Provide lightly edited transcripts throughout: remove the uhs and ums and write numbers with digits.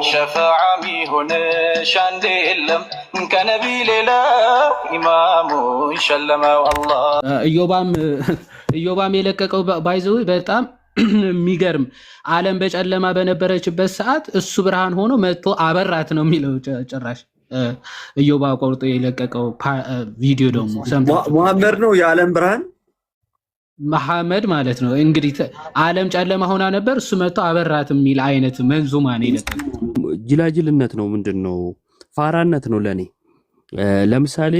ሸፋዓሚ ሆነሽ አንዴ የለም ከነቢ ሌላ ኢማሙ ሸለመው አላህ። ኢዮባም የለቀቀው ባይዘው በጣም የሚገርም ዓለም በጨለማ በነበረችበት ሰዓት እሱ ብርሃን ሆኖ መጥቶ አበራት ነው የሚለው። ጭራሽ ኢዮባ ቆርጦ የለቀቀው ቪዲዮ ደግሞ ሙሐመድ ነው የዓለም ብርሃን መሐመድ ማለት ነው። እንግዲህ ዓለም ጨለማ ሆና ነበር፣ እሱ መጥቶ አበራት የሚል አይነት መንዙማ ነው የለቀቀው። ጅላጅልነት ነው ምንድነው? ፋራነት ነው ለኔ። ለምሳሌ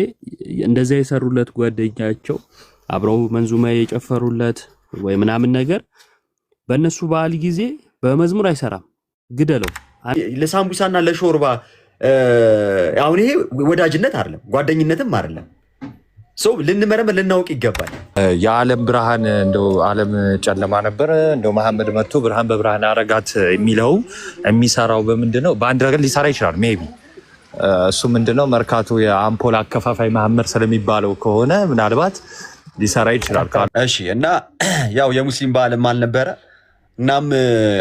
እንደዛ የሰሩለት ጓደኛቸው አብረው መንዙማ የጨፈሩለት ወይ ምናምን ነገር በእነሱ በዓል ጊዜ በመዝሙር አይሰራም፣ ግደለው። ለሳምቡሳና ለሾርባ አሁን ይሄ ወዳጅነት አይደለም፣ ጓደኝነትም አይደለም። ሰው ልንመረምር ልናውቅ ይገባል። የዓለም ብርሃን እንደው ዓለም ጨለማ ነበረ፣ እንደው መሐመድ መጥቶ ብርሃን በብርሃን አረጋት የሚለው የሚሰራው በምንድነው? በአንድ ነገር ሊሰራ ይችላል። ሜቢ እሱ ምንድነው መርካቶ የአምፖል አከፋፋይ መሐመድ ስለሚባለው ከሆነ ምናልባት ሊሰራ ይችላል። እሺ። እና ያው የሙስሊም በዓልም አልነበረ። እናም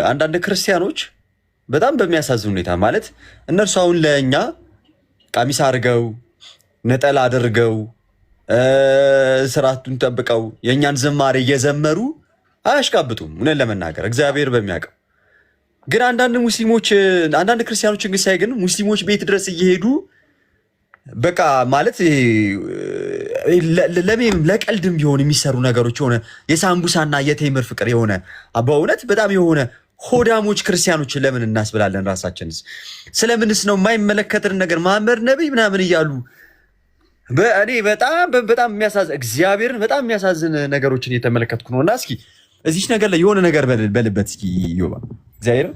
አንዳንድ ክርስቲያኖች በጣም በሚያሳዝን ሁኔታ ማለት እነርሱ አሁን ለእኛ ቀሚስ አድርገው ነጠላ አድርገው ስርዓቱን ጠብቀው የእኛን ዝማሬ እየዘመሩ አያሽቃብጡም። እውነት ለመናገር እግዚአብሔር በሚያውቀው ግን አንዳንድ ክርስቲያኖችን ግን ሳይ ግን ሙስሊሞች ቤት ድረስ እየሄዱ በቃ ማለት ለቀልድም ቢሆን የሚሰሩ ነገሮች የሆነ የሳምቡሳና የቴምር ፍቅር የሆነ በእውነት በጣም የሆነ ሆዳሞች ክርስቲያኖችን ለምን እናስብላለን? ራሳችንስ ስለምንስ ነው የማይመለከትን ነገር መሐመድ ነብይ ምናምን እያሉ እኔ በጣም የሚያሳዝን እግዚአብሔርን በጣም የሚያሳዝን ነገሮችን እየተመለከትኩ ነው። እና እስኪ እዚች ነገር ላይ የሆነ ነገር በልበት እስኪ ዮባ እግዚአብሔር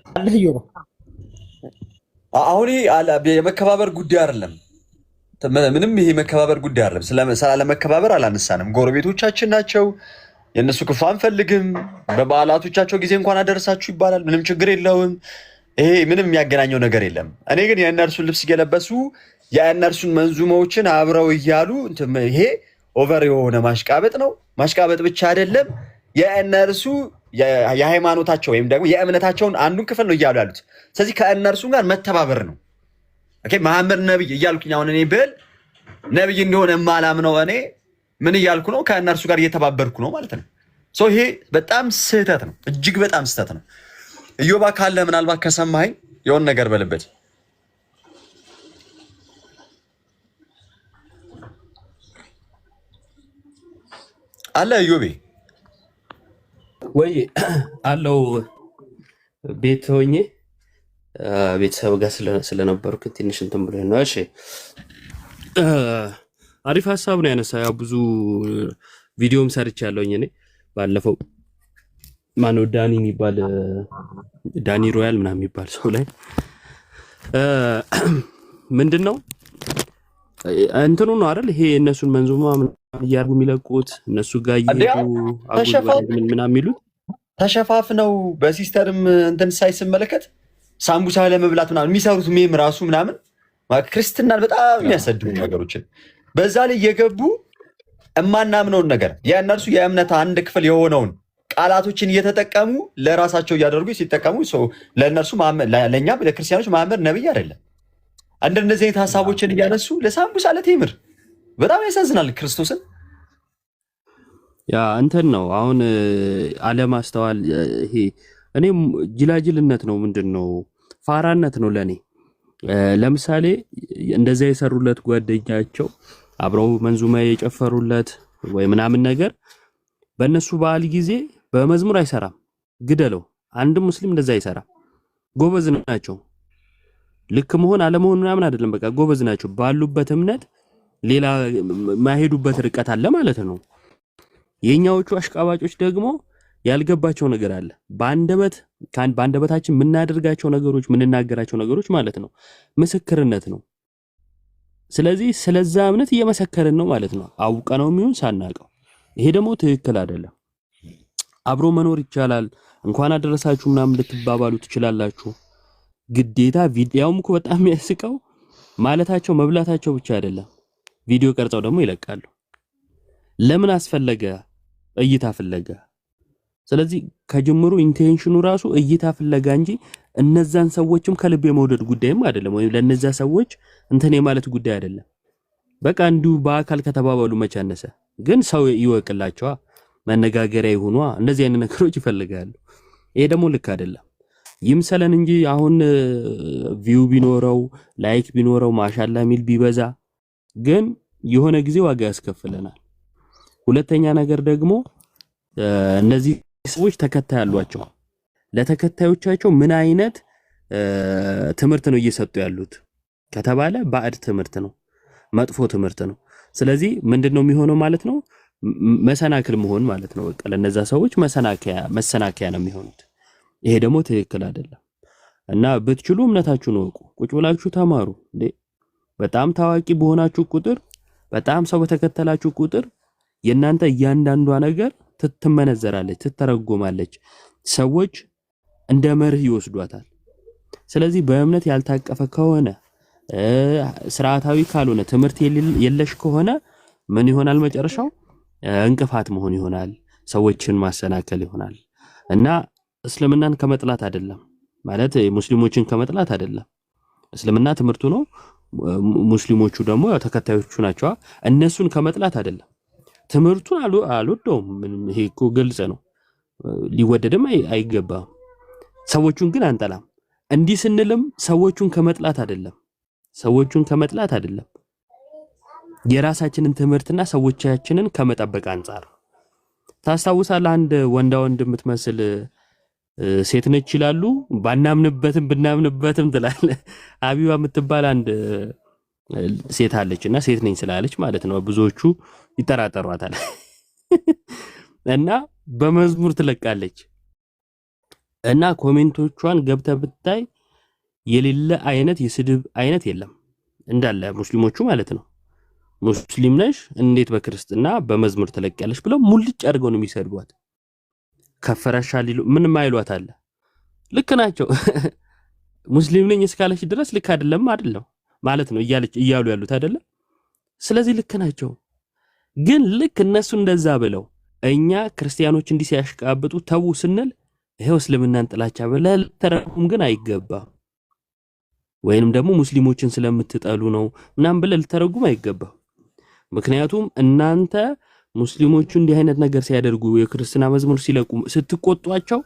አለህ ዮባ አሁን የመከባበር ጉዳይ አይደለም። ምንም ይሄ መከባበር ጉዳይ አይደለም። ስላለመከባበር አላነሳንም። ጎረቤቶቻችን ናቸው። የእነሱ ክፉ አንፈልግም። በበዓላቶቻቸው ጊዜ እንኳን አደረሳችሁ ይባላል። ምንም ችግር የለውም። ይሄ ምንም የሚያገናኘው ነገር የለም። እኔ ግን የእነርሱን ልብስ እየለበሱ የእነርሱን መንዙማዎችን አብረው እያሉ ይሄ ኦቨር የሆነ ማሽቃበጥ ነው። ማሽቃበጥ ብቻ አይደለም፣ የእነርሱ የሃይማኖታቸው ወይም ደግሞ የእምነታቸውን አንዱን ክፍል ነው እያሉ ያሉት። ስለዚህ ከእነርሱ ጋር መተባበር ነው። ኦኬ መሐመድ ነብይ እያልኩኝ አሁን እኔ ብል ነብይ እንደሆነ ማላምነው እኔ ምን እያልኩ ነው? ከእነርሱ ጋር እየተባበርኩ ነው ማለት ነው። ይሄ በጣም ስህተት ነው፣ እጅግ በጣም ስህተት ነው። ኢዮባ ካለ ምናልባት ከሰማኸኝ የሆነ ነገር በልበት አለ ኢዮቤ ወይ አለው ቤት ሆኜ ቤተሰብ ጋር ስለነበርኩ ትንሽ እንትን ብሎ ነው። እሺ አሪፍ ሀሳብ ነው ያነሳ። ያው ብዙ ቪዲዮም ሰርቻለሁኝ እኔ ባለፈው ማነው ዳኒ የሚባል ዳኒ ሮያል ምናምን የሚባል ሰው ላይ ምንድነው እንትኑ ነው አይደል? ይሄ እነሱን መንዙማ እያርጉ የሚለቁት እነሱ ጋር ይሄዱ ምናምን የሚሉት ተሸፋፍነው በሲስተርም እንትን ሳይስመለከት ሳምቡሳ ለመብላት ምናምን የሚሰሩት ሜም ራሱ ምናምን ክርስትናን በጣም የሚያሰድቡ ነገሮችን በዛ ላይ እየገቡ እማናምነውን ነገር የእነርሱ የእምነት አንድ ክፍል የሆነውን ቃላቶችን እየተጠቀሙ ለራሳቸው እያደረጉ ሲጠቀሙ ለእነርሱ ለእኛ ለክርስቲያኖች መሐመድ ነብይ አይደለም። እንደነዚህ አይነት ሀሳቦችን እያነሱ ለሳምቡሳ ለቴምር በጣም ያሳዝናል። ክርስቶስን ያ እንትን ነው አሁን አለማስተዋል። ይሄ እኔ ጅላጅልነት ነው ምንድነው? ፋራነት ነው ለኔ። ለምሳሌ እንደዛ የሰሩለት ጓደኛቸው አብረው መንዙማ የጨፈሩለት ወይ ምናምን ነገር በእነሱ በዓል ጊዜ በመዝሙር አይሰራም፣ ግደለው። አንድ ሙስሊም እንደዛ አይሰራም። ጎበዝ ናቸው። ልክ መሆን አለመሆን ምናምን አይደለም፣ በቃ ጎበዝ ናቸው። ባሉበት እምነት ሌላ ማይሄዱበት ርቀት አለ ማለት ነው። የኛዎቹ አሽቃባጮች ደግሞ ያልገባቸው ነገር አለ። በአንደበታችን የምናደርጋቸው ነገሮች የምንናገራቸው ነገሮች ማለት ነው ምስክርነት ነው። ስለዚህ ስለዛ እምነት እየመሰከርን ነው ማለት ነው፣ አውቀነው የሚሆን ሳናቀው። ይሄ ደግሞ ትክክል አይደለም። አብሮ መኖር ይቻላል። እንኳን አደረሳችሁ ምናምን ልትባባሉ ትችላላችሁ። ግዴታ ቪዲዮውም እኮ በጣም የሚያስቀው ማለታቸው መብላታቸው ብቻ አይደለም፣ ቪዲዮ ቀርጸው ደግሞ ይለቃሉ። ለምን አስፈለገ? እይታ ፍለጋ። ስለዚህ ከጅምሩ ኢንቴንሽኑ ራሱ እይታ ፍለጋ እንጂ እነዛን ሰዎችም ከልብ የመውደድ ጉዳይም አይደለም፣ ወይም ለነዛ ሰዎች እንትን የማለት ጉዳይ አይደለም። በቃ እንዲሁ በአካል ከተባባሉ መቻነሰ ግን ሰው ይወቅላቸዋ፣ መነጋገሪያ ይሁኗ። እንደዚህ አይነት ነገሮች ይፈልጋሉ። ይሄ ደግሞ ልክ አይደለም። ይምሰለን እንጂ አሁን ቪው ቢኖረው ላይክ ቢኖረው ማሻላ ሚል ቢበዛ ግን የሆነ ጊዜ ዋጋ ያስከፍለናል። ሁለተኛ ነገር ደግሞ እነዚህ ሰዎች ተከታይ አሏቸው። ለተከታዮቻቸው ምን አይነት ትምህርት ነው እየሰጡ ያሉት ከተባለ ባዕድ ትምህርት ነው፣ መጥፎ ትምህርት ነው። ስለዚህ ምንድነው የሚሆነው ማለት ነው? መሰናክል መሆን ማለት ነው። በቃ ለነዛ ሰዎች መሰናከያ ነው የሚሆኑት። ይሄ ደግሞ ትክክል አይደለም እና ብትችሉ እምነታችሁን ወቁ፣ ቁጭ ብላችሁ ተማሩ። በጣም ታዋቂ በሆናችሁ ቁጥር፣ በጣም ሰው በተከተላችሁ ቁጥር የናንተ እያንዳንዷ ነገር ትመነዘራለች፣ ትተረጎማለች። ሰዎች እንደ መርህ ይወስዷታል። ስለዚህ በእምነት ያልታቀፈ ከሆነ ስርዓታዊ ካልሆነ ትምህርት የለሽ ከሆነ ምን ይሆናል መጨረሻው? እንቅፋት መሆን ይሆናል፣ ሰዎችን ማሰናከል ይሆናል። እና እስልምናን ከመጥላት አይደለም ማለት ሙስሊሞችን ከመጥላት አይደለም። እስልምና ትምህርቱ ነው፣ ሙስሊሞቹ ደግሞ ያው ተከታዮቹ ናቸው። እነሱን ከመጥላት አይደለም። ትምህርቱን አልወደውም፣ ይሄ እኮ ግልጽ ነው፣ ሊወደድም አይገባም። ሰዎቹን ግን አንጠላም። እንዲህ ስንልም ሰዎቹን ከመጥላት አይደለም፣ የራሳችንን ትምህርትና ሰዎቻችንን ከመጠበቅ አንጻር። ታስታውሳለህ? አንድ ወንዳ ወንድ የምትመስል ሴት ነች ይላሉ፣ ብናምንበትም ትላለህ። አቢባ የምትባል አንድ ሴት አለችና ሴት ነኝ ስላለች ማለት ነው ብዙዎቹ ይጠራጠሯታል። እና በመዝሙር ትለቃለች እና ኮሜንቶቿን ገብተህ ብታይ የሌለ አይነት የስድብ አይነት የለም እንዳለ ሙስሊሞቹ ማለት ነው። ሙስሊም ነሽ እንዴት በክርስትና በመዝሙር ትለቂያለሽ ብለው ሙልጭ አድርገው ነው የሚሰድቧት። ከፈረሻል ምንም አይሏት አለ። ልክ ናቸው። ሙስሊም ነኝ እስካለች ድረስ ልክ አይደለም ማለት ነው እያሉ ያሉት አይደለም። ስለዚህ ልክ ናቸው። ግን ልክ እነሱ እንደዛ ብለው እኛ ክርስቲያኖች እንዲህ ሲያሽቃብጡ ተው ስንል ይሄው እስልምናን ጥላቻ ብለህ ልተረጉም ግን አይገባም። ወይንም ደግሞ ሙስሊሞችን ስለምትጠሉ ነው ምናምን ብለህ ልተረጉም አይገባም። ምክንያቱም እናንተ ሙስሊሞቹ እንዲህ አይነት ነገር ሲያደርጉ የክርስቲና መዝሙር ሲለቁ ስትቆጧቸው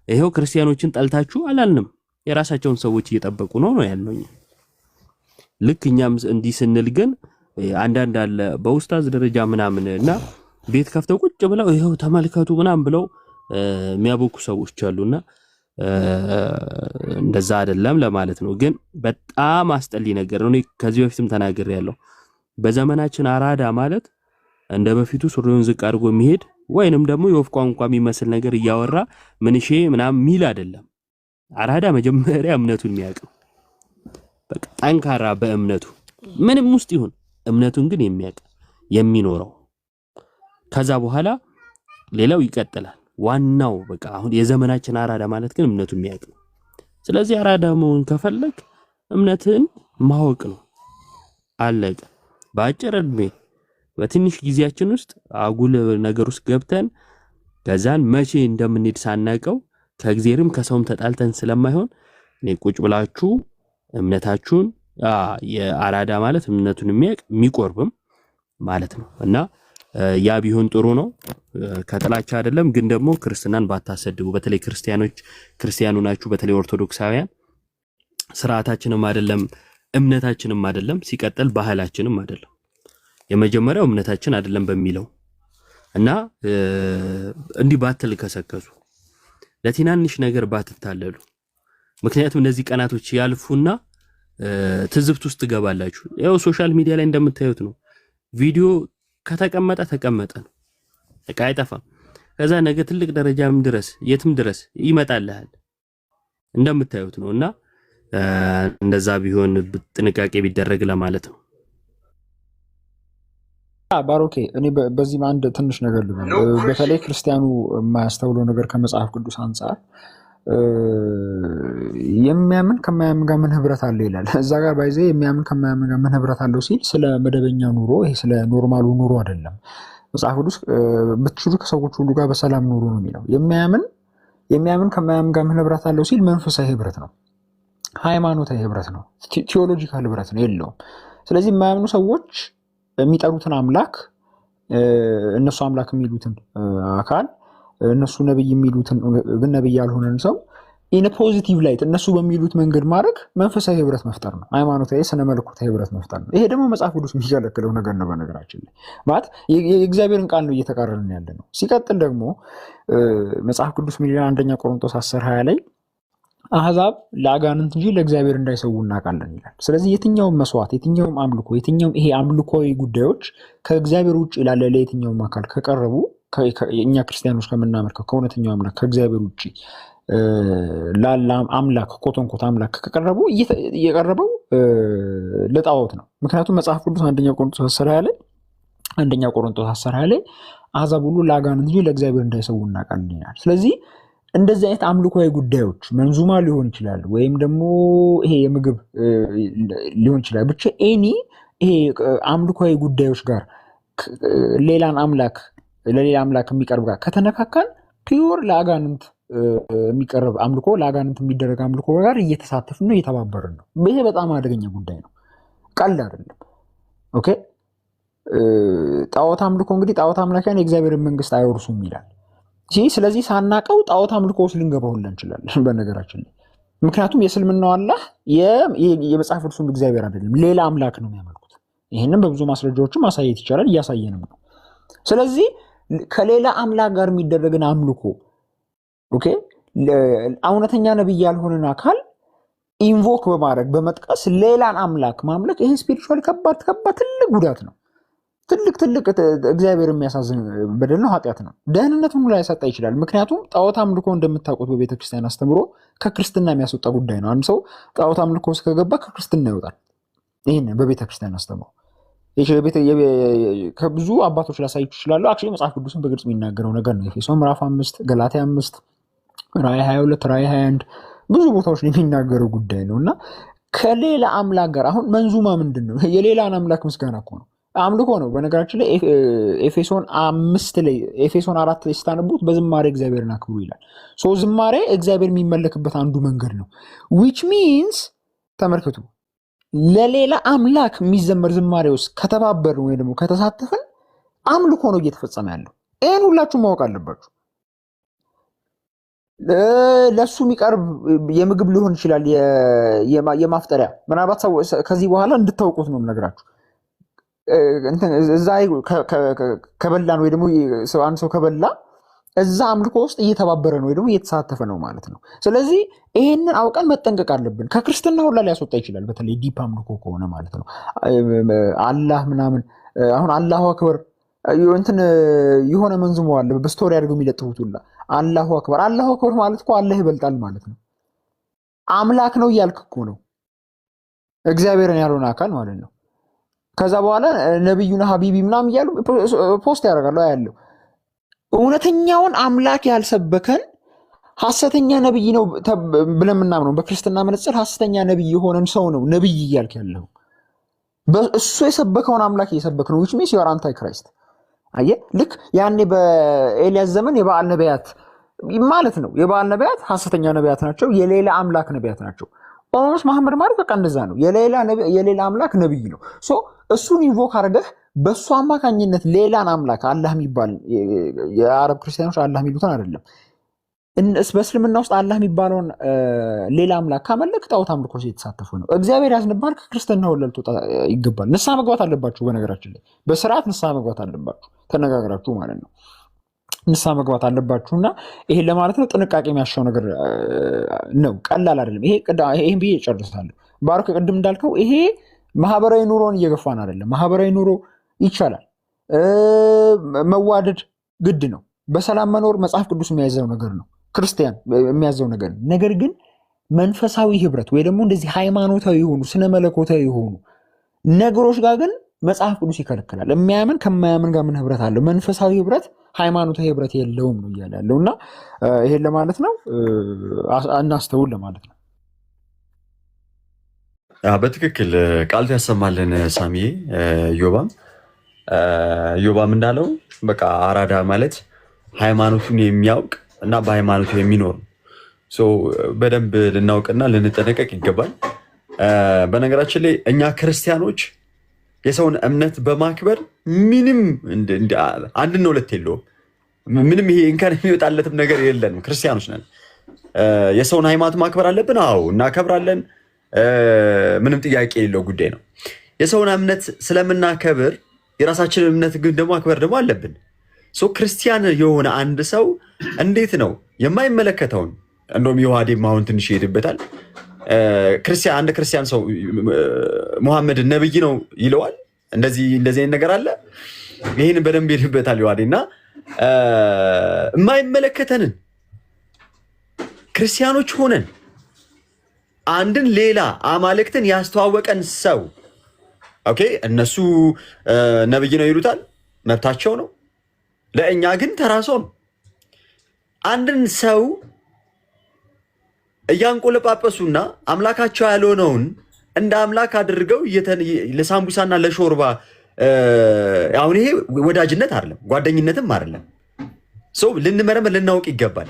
ይሄው ክርስቲያኖችን ጠልታችሁ አላልንም። የራሳቸውን ሰዎች እየጠበቁ ነው ያልነው። ልክ እኛም እንዲህ ስንል ግን አንዳንድ አለ በኡስታዝ ደረጃ ምናምን እና ቤት ከፍተው ቁጭ ብለው ይሄው ተመልከቱ ምናምን ብለው የሚያቦኩ ሰዎች አሉና እንደዛ አይደለም ለማለት ነው። ግን በጣም አስጠሊ ነገር ነው። እኔ ከዚህ በፊትም ተናግሬያለሁ። በዘመናችን አራዳ ማለት እንደ በፊቱ ሱሪውን ዝቅ አድርጎ የሚሄድ ወይንም ደግሞ የወፍ ቋንቋ የሚመስል ነገር እያወራ ምንሼ ምናምን ሚል አይደለም። አራዳ መጀመሪያ እምነቱን የሚያውቅ በቃ ጠንካራ በእምነቱ ምንም ውስጥ ይሁን እምነቱን ግን የሚያውቅ የሚኖረው፣ ከዛ በኋላ ሌላው ይቀጥላል። ዋናው በቃ አሁን የዘመናችን አራዳ ማለት ግን እምነቱን የሚያውቅ ነው። ስለዚህ አራዳ መሆን ከፈለክ እምነትን ማወቅ ነው። አለቀ። በአጭር እድሜ በትንሽ ጊዜያችን ውስጥ አጉል ነገር ውስጥ ገብተን ከዛን መቼ እንደምንሄድ ሳናቀው ከእግዚአብሔርም ከሰውም ተጣልተን ስለማይሆን እኔ ቁጭ ብላችሁ እምነታችሁን የአራዳ ማለት እምነቱን የሚያውቅ የሚቆርብም ማለት ነው እና ያ ቢሆን ጥሩ ነው። ከጥላቻ አይደለም። ግን ደግሞ ክርስትናን ባታሰድቡ። በተለይ ክርስቲያኑ ናችሁ፣ በተለይ ኦርቶዶክሳውያን ስርዓታችንም አይደለም እምነታችንም አይደለም፣ ሲቀጥል ባህላችንም አይደለም። የመጀመሪያው እምነታችን አይደለም በሚለው እና እንዲህ ባትልከሰከሱ፣ ለትናንሽ ነገር ባትታለሉ። ምክንያቱም እነዚህ ቀናቶች ያልፉና ትዝብት ውስጥ ትገባላችሁ። ያው ሶሻል ሚዲያ ላይ እንደምታዩት ነው። ቪዲዮ ከተቀመጠ ተቀመጠ ነው፣ በቃ አይጠፋም። ከዛ ነገ ትልቅ ደረጃም ድረስ የትም ድረስ ይመጣልሃል እንደምታዩት ነውና እንደዛ ቢሆን ጥንቃቄ ቢደረግ ለማለት ነው። ባሮኬ እኔ በዚህ አንድ ትንሽ ነገር ልበል። በተለይ ክርስቲያኑ የማያስተውለው ነገር ከመጽሐፍ ቅዱስ አንጻር የሚያምን ከማያምን ጋር ምን ህብረት አለው ይላል። እዛ ጋር ባይዘ የሚያምን ከማያምን ጋር ምን ህብረት አለው ሲል ስለ መደበኛ ኑሮ፣ ይሄ ስለ ኖርማሉ ኑሮ አይደለም። መጽሐፍ ቅዱስ ብትችሉ ከሰዎች ሁሉ ጋር በሰላም ኑሩ ነው የሚለው። የሚያምን ከማያምን ጋር ምን ህብረት አለው ሲል መንፈሳዊ ህብረት ነው፣ ሃይማኖታዊ ህብረት ነው፣ ቴዎሎጂካል ህብረት ነው የለውም። ስለዚህ የማያምኑ ሰዎች የሚጠሩትን አምላክ እነሱ አምላክ የሚሉትን አካል እነሱ ነብይ የሚሉትን ግን ነብይ ያልሆነን ሰው ኢን ፖዚቲቭ ላይት እነሱ በሚሉት መንገድ ማድረግ መንፈሳዊ ህብረት መፍጠር ነው፣ ሃይማኖታዊ ስነ መለኮታዊ ህብረት መፍጠር ነው። ይሄ ደግሞ መጽሐፍ ቅዱስ የሚከለክለው ነገር ነው። በነገራችን ላይ ማለት የእግዚአብሔርን ቃል ነው እየተቃረንን ያለ ነው። ሲቀጥል ደግሞ መጽሐፍ ቅዱስ ምን ይላል? አንደኛ ቆሮንቶስ 10:20 ላይ አሕዛብ ለአጋንንት እንጂ ለእግዚአብሔር እንዳይሰዉ እናውቃለን ይላል። ስለዚህ የትኛውም መስዋዕት፣ የትኛውም አምልኮ፣ የትኛውም ይሄ አምልኮዊ ጉዳዮች ከእግዚአብሔር ውጭ ላለ ለየትኛውም አካል ከቀረቡ እኛ ክርስቲያኖች ከምናመልከው ከእውነተኛው አምላክ ከእግዚአብሔር ውጭ ላለ አምላክ ኮቶንኮት አምላክ ከቀረቡ እየቀረበው ለጣዖት ነው። ምክንያቱም መጽሐፍ ቅዱስ አንደኛ ቆሮንቶስ 10:20 ላይ አሕዛብ ሁሉ ለአጋንንት እንጂ ለእግዚአብሔር እንዳይሰዉ እናውቃለን ይላል። ስለዚህ እንደዚህ አይነት አምልኮዊ ጉዳዮች መንዙማ ሊሆን ይችላል፣ ወይም ደግሞ ይሄ የምግብ ሊሆን ይችላል። ብቻ ይሄ አምልኮዊ ጉዳዮች ጋር ሌላን አምላክ ለሌላ አምላክ የሚቀርብ ጋር ከተነካካን ፒዮር ለአጋንንት የሚቀርብ አምልኮ ለአጋንንት የሚደረግ አምልኮ ጋር እየተሳተፍን ነው፣ እየተባበርን ነው። ይሄ በጣም አደገኛ ጉዳይ ነው፣ ቀልድ አይደለም። ኦኬ ጣዖት አምልኮ እንግዲህ ጣዖት አምላኪያን የእግዚአብሔርን መንግስት አይወርሱም ይላል። ስለዚህ ሳናቀው ጣዖት አምልኮ ውስጥ ልንገባ ሁላ እንችላለን በነገራችን ላይ። ምክንያቱም የእስልምናው አላህ የመጽሐፍ ቅዱስም እግዚአብሔር አይደለም፣ ሌላ አምላክ ነው የሚያመልኩት። ይህንም በብዙ ማስረጃዎችም ማሳየት ይቻላል፣ እያሳየንም ነው። ስለዚህ ከሌላ አምላክ ጋር የሚደረግን አምልኮ ኦኬ እውነተኛ ነብይ ያልሆነን አካል ኢንቮክ በማድረግ በመጥቀስ ሌላን አምላክ ማምለክ ይሄ ስፒሪቹዋሊ ከባድ ትልቅ ጉዳት ነው። ትልቅ እግዚአብሔር የሚያሳዝን በደል ነው፣ ኃጢአት ነው። ደህንነቱን ላይ ያሳጣ ይችላል። ምክንያቱም ጣዖት አምልኮ እንደምታውቁት በቤተክርስቲያን አስተምሮ ከክርስትና የሚያስወጣ ጉዳይ ነው። አንድ ሰው ጣዖት አምልኮ ውስጥ ከገባ ከክርስትና ይወጣል። ይህን በቤተክርስቲያን አስተምሮ ከብዙ አባቶች ላሳያችሁ ይችላሉ። አክቹዋሊ መጽሐፍ ቅዱስን በግልጽ የሚናገረው ነገር ነው። ኤፌሶን ምዕራፍ 5፣ ገላትያ 5፣ ራዕይ 22፣ ራዕይ 21 ብዙ ቦታዎች ላይ የሚናገረው ጉዳይ ነው እና ከሌላ አምላክ ጋር አሁን መንዙማ ምንድን ነው? የሌላን አምላክ ምስጋና እኮ ነው፣ አምልኮ ነው። በነገራችን ላይ ኤፌሶን 4 ላይ ስታነቡት በዝማሬ እግዚአብሔርን አክብሩ ይላል። ዝማሬ እግዚአብሔር የሚመለክበት አንዱ መንገድ ነው። ዊች ሚንስ ተመልከቱ፣ ለሌላ አምላክ የሚዘመር ዝማሬ ውስጥ ከተባበርን ወይ ደግሞ ከተሳተፍን አምልኮ ነው እየተፈጸመ ያለው። ይህን ሁላችሁ ማወቅ አለባችሁ። ለሱ የሚቀርብ የምግብ ሊሆን ይችላል፣ የማፍጠሪያ ምናልባት ከዚህ በኋላ እንድታውቁት ነው የምነግራችሁ። እዛ ከበላን ወይ ደግሞ አንድ ሰው ከበላ እዛ አምልኮ ውስጥ እየተባበረ ነው ወይ ደግሞ እየተሳተፈ ነው ማለት ነው። ስለዚህ ይሄንን አውቀን መጠንቀቅ አለብን። ከክርስትና ሁላ ሊያስወጣ ይችላል፣ በተለይ ዲፕ አምልኮ ከሆነ ማለት ነው። አላህ ምናምን አሁን አላሁ አክበር እንትን የሆነ መንዝሞ አለ በስቶሪ አድርገው የሚለጥፉት ሁላ አላሁ አክበር። አላሁ አክበር ማለት እኮ አላህ ይበልጣል ማለት ነው። አምላክ ነው እያልክ እኮ ነው፣ እግዚአብሔርን ያልሆነ አካል ማለት ነው። ከዛ በኋላ ነብዩና ሀቢቢ ምናምን እያሉ ፖስት ያደርጋሉ ያለው እውነተኛውን አምላክ ያልሰበከን ሐሰተኛ ነብይ ነው ብለን ምናምነው በክርስትና መነጽር ሐሰተኛ ነብይ የሆነን ሰው ነው ነብይ እያልክ ያለው። እሱ የሰበከውን አምላክ እየሰበክ ነው። which means you are anti-Christ። አየህ፣ ልክ ያኔ በኤልያስ ዘመን የበዓል ነቢያት ማለት ነው። የበዓል ነቢያት ሐሰተኛ ነቢያት ናቸው፣ የሌላ አምላክ ነቢያት ናቸው። ኦልሞስት መሐመድ ማለት በቃ እንደዛ ነው። የሌላ አምላክ ነብይ ነው። እሱን ኢንቮክ አድርገህ በእሱ አማካኝነት ሌላን አምላክ አላህ የሚባል የአረብ ክርስቲያኖች አላህ የሚሉትን አይደለም፣ በእስልምና ውስጥ አላህ የሚባለውን ሌላ አምላክ ካመለክ ጣዖት አምልኮ የተሳተፉ ነው። እግዚአብሔር ያዝንባል። ከክርስትና ወለል ትወጣ ይገባል። ንስሐ መግባት አለባችሁ። በነገራችን ላይ በስርዓት ንስሐ መግባት አለባችሁ፣ ተነጋግራችሁ ማለት ነው። ንስሐ መግባት አለባችሁና ይሄን ለማለት ነው። ጥንቃቄ የሚያሻው ነገር ነው፣ ቀላል አይደለም። ይሄን ብዬ እጨርሳለሁ። ባሮክ ቅድም እንዳልከው ይሄ ማህበራዊ ኑሮን እየገፋን አይደለም። ማህበራዊ ኑሮ ይቻላል፣ መዋደድ ግድ ነው። በሰላም መኖር መጽሐፍ ቅዱስ የሚያዘው ነገር ነው፣ ክርስቲያን የሚያዘው ነገር ነው። ነገር ግን መንፈሳዊ ህብረት ወይ ደግሞ እንደዚህ ሃይማኖታዊ የሆኑ ስነ መለኮታዊ የሆኑ ነገሮች ጋር ግን መጽሐፍ ቅዱስ ይከለክላል። የሚያምን ከማያምን ጋር ምን ህብረት አለው? መንፈሳዊ ህብረት ሃይማኖታዊ ህብረት የለውም ነው እያለ ያለው እና ይሄን ለማለት ነው። እናስተውል ለማለት ነው። በትክክል ቃል ያሰማልን ሳሚዬ። ዮባም እንዳለው በቃ አራዳ ማለት ሃይማኖቱን የሚያውቅ እና በሃይማኖቱ የሚኖር በደንብ ልናውቅና ልንጠነቀቅ ይገባል። በነገራችን ላይ እኛ ክርስቲያኖች የሰውን እምነት በማክበር ምንም አንድና ሁለት የለውም። ምንም ይሄ እንከን የሚወጣለትም ነገር የለንም። ክርስቲያኖች ነን። የሰውን ሃይማኖት ማክበር አለብን። አዎ እናከብራለን። ምንም ጥያቄ የሌለው ጉዳይ ነው። የሰውን እምነት ስለምናከብር የራሳችንን እምነት ግን ደግሞ አክበር ደግሞ አለብን። ክርስቲያን የሆነ አንድ ሰው እንዴት ነው የማይመለከተውን እንደውም የዋዴም አሁን ትንሽ ይሄድበታል። አንድ ክርስቲያን ሰው ሙሐመድ ነብይ ነው ይለዋል። እንደዚህ አይነት ነገር አለ። ይህን በደንብ ይሄድበታል የዋዴ እና የማይመለከተንን ክርስቲያኖች ሆነን አንድን ሌላ አማልክትን ያስተዋወቀን ሰው ኦኬ፣ እነሱ ነብይ ነው ይሉታል፣ መብታቸው ነው። ለእኛ ግን ተራሶ ነው። አንድን ሰው እያንቆለጳጳሱና አምላካቸው ያልሆነውን እንደ አምላክ አድርገው ለሳምቡሳና ለሾርባ አሁን ይሄ ወዳጅነት አይደለም፣ ጓደኝነትም አይደለም። ልንመረምር ልናውቅ ይገባል።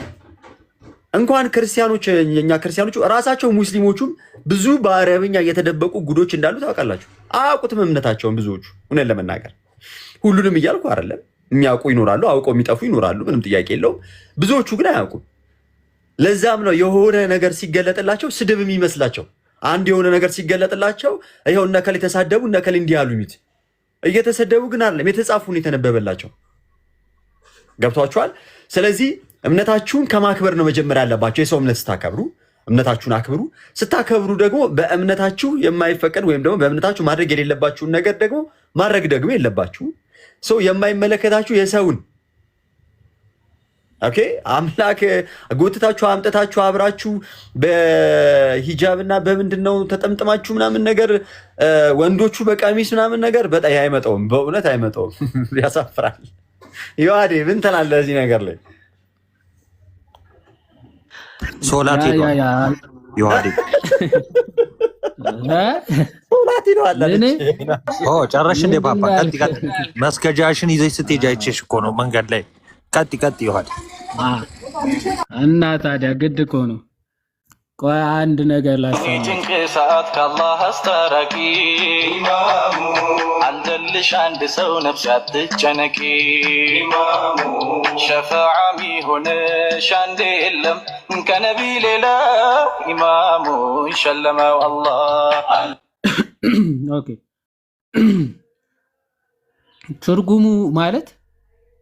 እንኳን ክርስቲያኖች የኛ ክርስቲያኖቹ ራሳቸው ሙስሊሞቹም ብዙ በአረብኛ የተደበቁ ጉዶች እንዳሉ ታውቃላችሁ። አያውቁትም እምነታቸውን ብዙዎቹ። እውነት ለመናገር ሁሉንም እያልኩ አይደለም፣ የሚያውቁ ይኖራሉ፣ አውቀው የሚጠፉ ይኖራሉ፣ ምንም ጥያቄ የለውም። ብዙዎቹ ግን አያውቁም። ለዛም ነው የሆነ ነገር ሲገለጥላቸው ስድብ የሚመስላቸው። አንድ የሆነ ነገር ሲገለጥላቸው ይኸው እነ እከሌ ተሳደቡ እነ እከሌ እንዲህ ያሉ የሚሉት እየተሰደቡ ግን አይደለም፣ የተጻፉን የተነበበላቸው። ገብቷችኋል? ስለዚህ እምነታችሁን ከማክበር ነው መጀመሪያ ያለባቸው። የሰው እምነት ስታከብሩ እምነታችሁን አክብሩ። ስታከብሩ ደግሞ በእምነታችሁ የማይፈቀድ ወይም ደግሞ በእምነታችሁ ማድረግ የሌለባችሁን ነገር ደግሞ ማድረግ ደግሞ የለባችሁ። የማይመለከታችሁ የሰውን ኦኬ አምላክ ጎትታችሁ አምጥታችሁ አብራችሁ በሂጃብና በምንድነው ተጠምጥማችሁ ምናምን ነገር ወንዶቹ በቀሚስ ምናምን ነገር በጣም አይመጣውም። በእውነት አይመጣውም። ያሳፍራል። ይዋዴ ምን ትላለህ እዚህ ነገር ላይ? ሶላት ይዋዴ ሶላት ይዋላ ጨረሽ እንደ ፓፓ ቀጥ መስገጃሽን ይዘሽ ስትሄጂ አይቼሽ እኮ ነው መንገድ ላይ ቀጥ ይዋል እና ታዲያ ግድ እኮ ነው። ቆይ አንድ ነገር ላሰማ። ጭንቅ ሰዓት ከአላህ አስታራቂ ኢማሙ አለልሽ አንድ ሰው ነፍስ አትጨነቂ ኢማሙ ሸፋዓሚ ሆነሽ አንዴ የለም ከነቢ ሌላ ኢማሙ ሸለመው አላህ። ኦኬ ትርጉሙ ማለት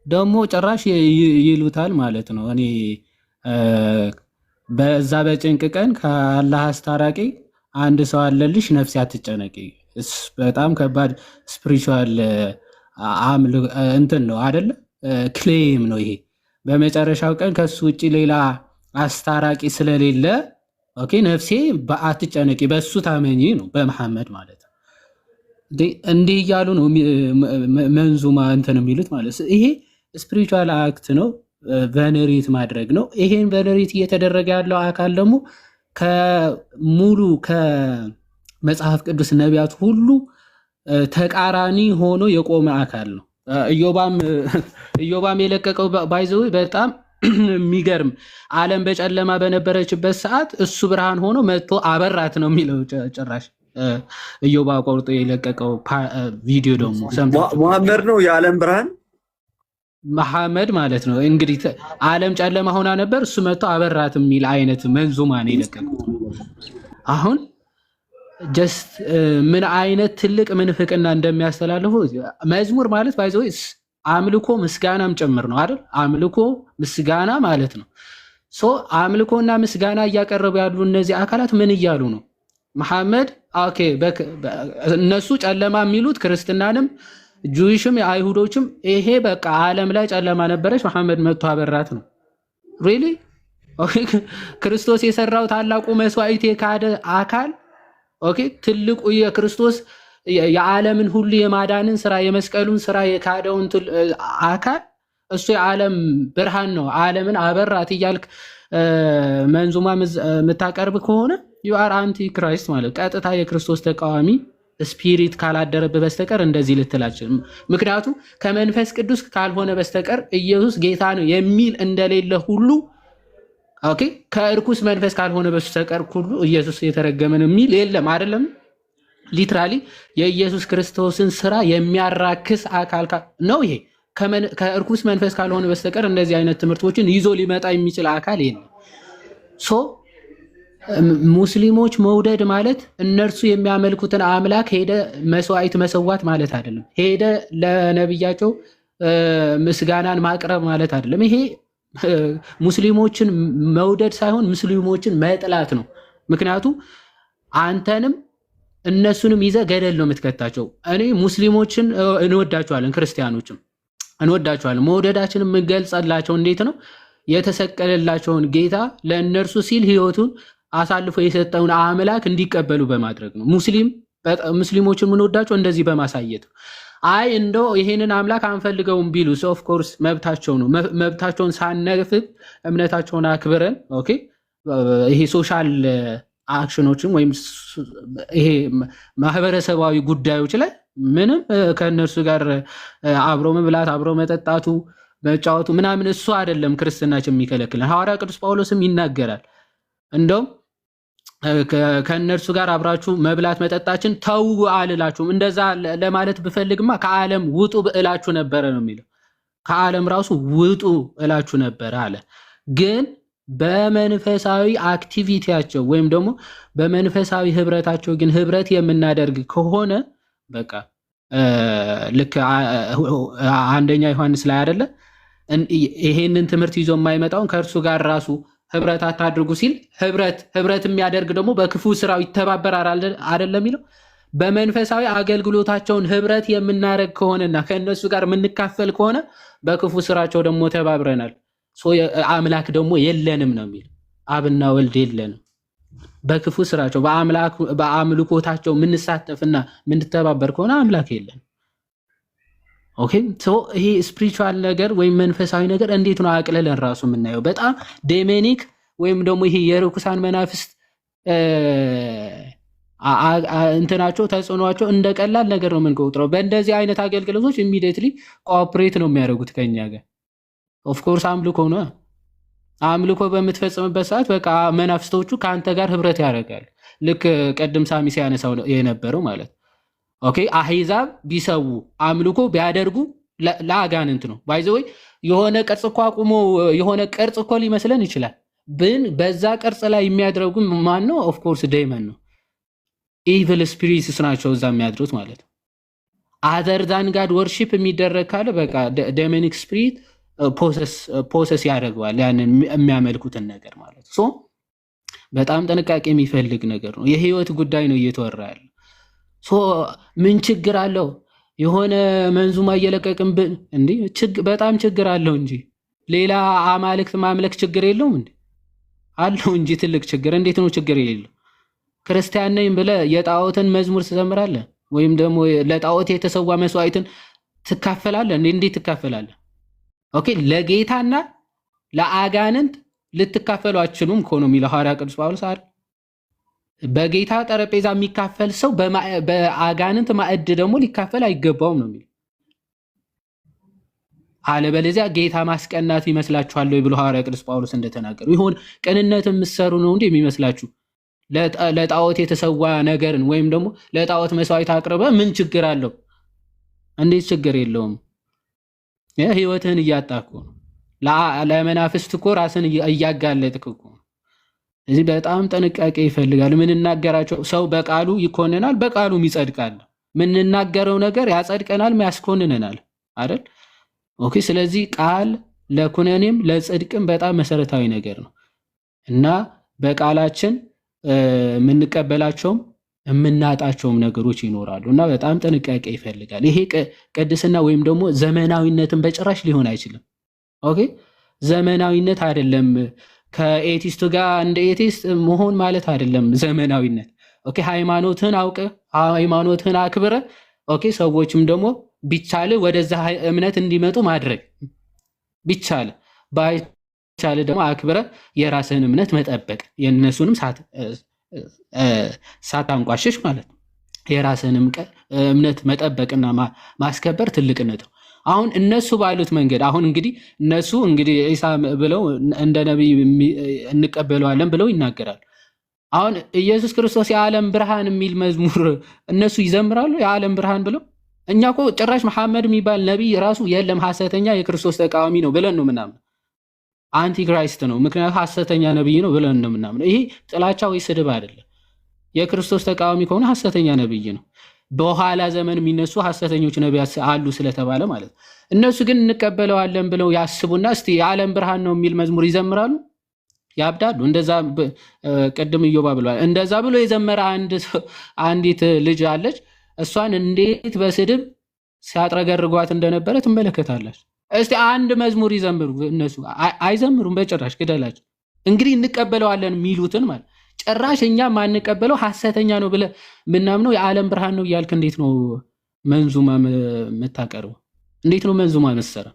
ደግሞ ጭራሽ ይሉታል ማለት ነው። እኔ በዛ በጭንቅ ቀን ከአላህ አስታራቂ አንድ ሰው አለልሽ ነፍሴ አትጨነቂ። በጣም ከባድ ስፒሪቹዋል እንትን ነው አይደለ? ክሌም ነው ይሄ። በመጨረሻው ቀን ከሱ ውጭ ሌላ አስታራቂ ስለሌለ ኦኬ ነፍሴ አትጨነቂ፣ በሱ ታመኚ ነው በመሐመድ ማለት ነው። እንዲህ እያሉ ነው መንዙማ እንትን የሚሉት ማለት ነው። ይሄ ስፒሪቹዋል አክት ነው፣ ቨነሬት ማድረግ ነው። ይሄን ቨነሬት እየተደረገ ያለው አካል ደግሞ ከሙሉ ከመጽሐፍ ቅዱስ ነቢያት ሁሉ ተቃራኒ ሆኖ የቆመ አካል ነው። ኢዮባም የለቀቀው ባይዘው በጣም የሚገርም ዓለም በጨለማ በነበረችበት ሰዓት እሱ ብርሃን ሆኖ መጥቶ አበራት ነው የሚለው። ጭራሽ ኢዮባ ቆርጦ የለቀቀው ቪዲዮ ደግሞ ሙሐመድ ነው የዓለም ብርሃን መሐመድ ማለት ነው። እንግዲህ ዓለም ጨለማ ሆና ነበር፣ እሱ መጥቶ አበራት የሚል አይነት መንዙማ ነው የለቀቀው። አሁን ጀስት ምን አይነት ትልቅ ምንፍቅና እንደሚያስተላልፉ መዝሙር ማለት ባይዘው አምልኮ ምስጋናም ጭምር ነው አይደል? አምልኮ ምስጋና ማለት ነው። አምልኮና ምስጋና እያቀረቡ ያሉ እነዚህ አካላት ምን እያሉ ነው? መሐመድ ኦኬ እነሱ ጨለማ የሚሉት ክርስትናንም ጁዊሽም የአይሁዶችም ይሄ በቃ ዓለም ላይ ጨለማ ነበረች፣ መሐመድ መጥቶ አበራት ነው። ሪሊ ክርስቶስ የሰራው ታላቁ መስዋዕት የካደ አካል ኦኬ ትልቁ የክርስቶስ የዓለምን ሁሉ የማዳንን ስራ የመስቀሉን ስራ የካደውን አካል እሱ የዓለም ብርሃን ነው ዓለምን አበራት እያልክ መንዙማ የምታቀርብ ከሆነ ዩ አር አንቲ ክራይስት ማለት ቀጥታ የክርስቶስ ተቃዋሚ ስፒሪት ካላደረብህ በስተቀር እንደዚህ ልትላችል። ምክንያቱም ከመንፈስ ቅዱስ ካልሆነ በስተቀር ኢየሱስ ጌታ ነው የሚል እንደሌለ ሁሉ ኦኬ፣ ከእርኩስ መንፈስ ካልሆነ በስተቀር ሁሉ ኢየሱስ የተረገመ ነው የሚል የለም አይደለም። ሊትራሊ የኢየሱስ ክርስቶስን ስራ የሚያራክስ አካል ነው ይሄ። ከእርኩስ መንፈስ ካልሆነ በስተቀር እንደዚህ አይነት ትምህርቶችን ይዞ ሊመጣ የሚችል አካል የለም። ሶ ሙስሊሞች መውደድ ማለት እነርሱ የሚያመልኩትን አምላክ ሄደ መስዋዕት መሰዋት ማለት አይደለም። ሄደ ለነብያቸው ምስጋናን ማቅረብ ማለት አይደለም። ይሄ ሙስሊሞችን መውደድ ሳይሆን ሙስሊሞችን መጥላት ነው። ምክንያቱም አንተንም እነሱንም ይዘህ ገደል ነው የምትከታቸው። እኔ ሙስሊሞችን እንወዳቸዋለን፣ ክርስቲያኖችም እንወዳቸዋለን። መውደዳችን የምንገልጸላቸው እንዴት ነው? የተሰቀለላቸውን ጌታ ለእነርሱ ሲል ህይወቱን አሳልፎ የሰጠውን አምላክ እንዲቀበሉ በማድረግ ነው። ሙስሊሞችን የምንወዳቸው እንደዚህ በማሳየት ነው። አይ እንደው ይሄንን አምላክ አንፈልገውም ቢሉ ኦፍ ኮርስ መብታቸው ነው። መብታቸውን ሳነፍግ እምነታቸውን አክብረን ኦኬ፣ ይሄ ሶሻል አክሽኖችን ወይም ይሄ ማህበረሰባዊ ጉዳዮች ላይ ምንም ከእነርሱ ጋር አብሮ መብላት አብሮ መጠጣቱ መጫወቱ ምናምን እሱ አይደለም ክርስትናችን የሚከለክለን። ሐዋርያ ቅዱስ ጳውሎስም ይናገራል። እንደውም ከእነርሱ ጋር አብራችሁ መብላት መጠጣችን ተው አልላችሁም። እንደዛ ለማለት ብፈልግማ ከዓለም ውጡ እላችሁ ነበረ ነው የሚለው። ከዓለም ራሱ ውጡ እላችሁ ነበረ አለ። ግን በመንፈሳዊ አክቲቪቲያቸው ወይም ደግሞ በመንፈሳዊ ህብረታቸው ግን ህብረት የምናደርግ ከሆነ በቃ ልክ አንደኛ ዮሐንስ ላይ አይደለ ይሄንን ትምህርት ይዞ የማይመጣውን ከእርሱ ጋር ራሱ ህብረት አታድርጉ ሲል ህብረት የሚያደርግ ደግሞ በክፉ ስራው ይተባበራል አይደለም የሚለው። በመንፈሳዊ አገልግሎታቸውን ህብረት የምናደርግ ከሆነና ከእነሱ ጋር የምንካፈል ከሆነ በክፉ ስራቸው ደግሞ ተባብረናል። አምላክ ደግሞ የለንም ነው የሚል። አብና ወልድ የለንም። በክፉ ስራቸው በአምልኮታቸው የምንሳተፍና የምንተባበር ከሆነ አምላክ የለንም። ኦኬ ይሄ ስፒሪቹዋል ነገር ወይም መንፈሳዊ ነገር እንዴት ነው አቅልለን ራሱ የምናየው? በጣም ዴሜኒክ ወይም ደግሞ ይሄ የርኩሳን መናፍስት እንትናቸው ተጽዕኗቸው እንደ ቀላል ነገር ነው የምንቆጥረው። በእንደዚህ አይነት አገልግሎቶች ኢሚዲየትሊ ኮኦፕሬት ነው የሚያደርጉት ከኛ ጋር። ኦፍኮርስ አምልኮ ነው። አምልኮ በምትፈጽምበት ሰዓት በቃ መናፍስቶቹ ከአንተ ጋር ህብረት ያደርጋል። ልክ ቅድም ሳሚ ሲያነሳው የነበረው ማለት ኦኬ አህዛብ ቢሰዉ አምልኮ ቢያደርጉ ለአጋንንት ነው ባይዘወይ የሆነ ቅርጽ እኮ አቁሞ የሆነ ቅርጽ እኮ ሊመስለን ይችላል። ግን በዛ ቅርጽ ላይ የሚያደርጉ ማን ነው? ኦፍኮርስ ዴመን ነው። ኢቪል ስፒሪትስ ናቸው እዛ የሚያድሩት ማለት ነው። አዘር ዛን ጋድ ወርሺፕ የሚደረግ ካለ በቃ ዴመኒክ ስፒሪት ፖሰስ ያደርገዋል ያንን የሚያመልኩትን ነገር ማለት ነው። በጣም ጥንቃቄ የሚፈልግ ነገር ነው። የህይወት ጉዳይ ነው እየተወራ ያለ። ምን ችግር አለው? የሆነ መንዙማ እየለቀቅን እንዴ? በጣም ችግር አለው እንጂ ሌላ አማልክት ማምለክ ችግር የለውም እንዴ? አለው እንጂ ትልቅ ችግር። እንዴት ነው ችግር የሌለው? ክርስቲያን ነኝ ብለህ የጣዖትን መዝሙር ትዘምራለህ ወይም ደግሞ ለጣዖት የተሰዋ መስዋዕትን ትካፈላለህ? እንዴት ትካፈላለህ? ኦኬ ለጌታና ለአጋንንት ልትካፈሉ አትችሉም እኮ ነው የሚለው ሐዋርያ ቅዱስ ጳውሎስ አይደል? በጌታ ጠረጴዛ የሚካፈል ሰው በአጋንንት ማዕድ ደግሞ ሊካፈል አይገባውም ነው የሚለው። አለበለዚያ ጌታ ማስቀናት ይመስላችኋል ወይ ብሎ ሐዋርያ ቅዱስ ጳውሎስ እንደተናገሩ ይሆን ቅንነት የምትሰሩ ነው እንዴ የሚመስላችሁ? ለጣዖት የተሰዋ ነገርን ወይም ደግሞ ለጣዖት መስዋዕት አቅርበ ምን ችግር አለው? እንዴት ችግር የለውም? ህይወትህን እያጣኩ ነው። ለመናፍስት እኮ ራስን እያጋለጥክ እኮ። እዚህ በጣም ጥንቃቄ ይፈልጋል። ምንናገራቸው ሰው በቃሉ ይኮንናል፣ በቃሉም ይጸድቃል። ምንናገረው ነገር ያጸድቀናል፣ ያስኮንነናል አይደል? ኦኬ። ስለዚህ ቃል ለኩነኔም ለጽድቅም በጣም መሰረታዊ ነገር ነው እና በቃላችን የምንቀበላቸውም የምናጣቸውም ነገሮች ይኖራሉ እና በጣም ጥንቃቄ ይፈልጋል። ይሄ ቅድስና ወይም ደግሞ ዘመናዊነትን በጭራሽ ሊሆን አይችልም። ኦኬ ዘመናዊነት አይደለም ከኤቲስቱ ጋር እንደ ኤቲስት መሆን ማለት አይደለም። ዘመናዊነት ኦኬ ሃይማኖትህን አውቀ ሃይማኖትህን አክብረ ኦኬ ሰዎችም ደግሞ ቢቻል ወደዛ እምነት እንዲመጡ ማድረግ ቢቻል ባይቻል ደግሞ አክብረ የራስህን እምነት መጠበቅ የነሱንም ሳታንቋሽሽ ማለት ነው። የራስህን እምነት መጠበቅና ማስከበር ትልቅነት ነው። አሁን እነሱ ባሉት መንገድ አሁን እንግዲህ እነሱ እንግዲህ ኢሳ ብለው እንደ ነብይ እንቀበለዋለን ብለው ይናገራሉ። አሁን ኢየሱስ ክርስቶስ የዓለም ብርሃን የሚል መዝሙር እነሱ ይዘምራሉ የዓለም ብርሃን ብለው። እኛ እኮ ጭራሽ መሐመድ የሚባል ነቢይ ራሱ የለም ሐሰተኛ የክርስቶስ ተቃዋሚ ነው ብለን ነው ምናምን፣ አንቲክራይስት ነው ምክንያቱም ሐሰተኛ ነቢይ ነው ብለን ነው ምናምን። ይሄ ጥላቻ ወይ ስድብ አይደለም። የክርስቶስ ተቃዋሚ ከሆነ ሐሰተኛ ነቢይ ነው። በኋላ ዘመን የሚነሱ ሐሰተኞች ነቢያት አሉ ስለተባለ ማለት ነው። እነሱ ግን እንቀበለዋለን ብለው ያስቡና እስቲ የዓለም ብርሃን ነው የሚል መዝሙር ይዘምራሉ፣ ያብዳሉ። እንደዛ ቅድም ኢዮባ ብሏል። እንደዛ ብሎ የዘመረ አንዲት ልጅ አለች። እሷን እንዴት በስድብ ሲያጥረገርጓት እንደነበረ ትመለከታላችሁ። እስቲ አንድ መዝሙር ይዘምሩ። እነሱ አይዘምሩም በጭራሽ፣ ግደላቸው። እንግዲህ እንቀበለዋለን የሚሉትን ማለት ጭራሽ እኛ ማንቀበለው ሐሰተኛ ነው ብለ ምናምነው የዓለም ብርሃን ነው እያልክ እንዴት ነው መንዙማ የምታቀርበው? እንዴት ነው መንዙማ መሰራ?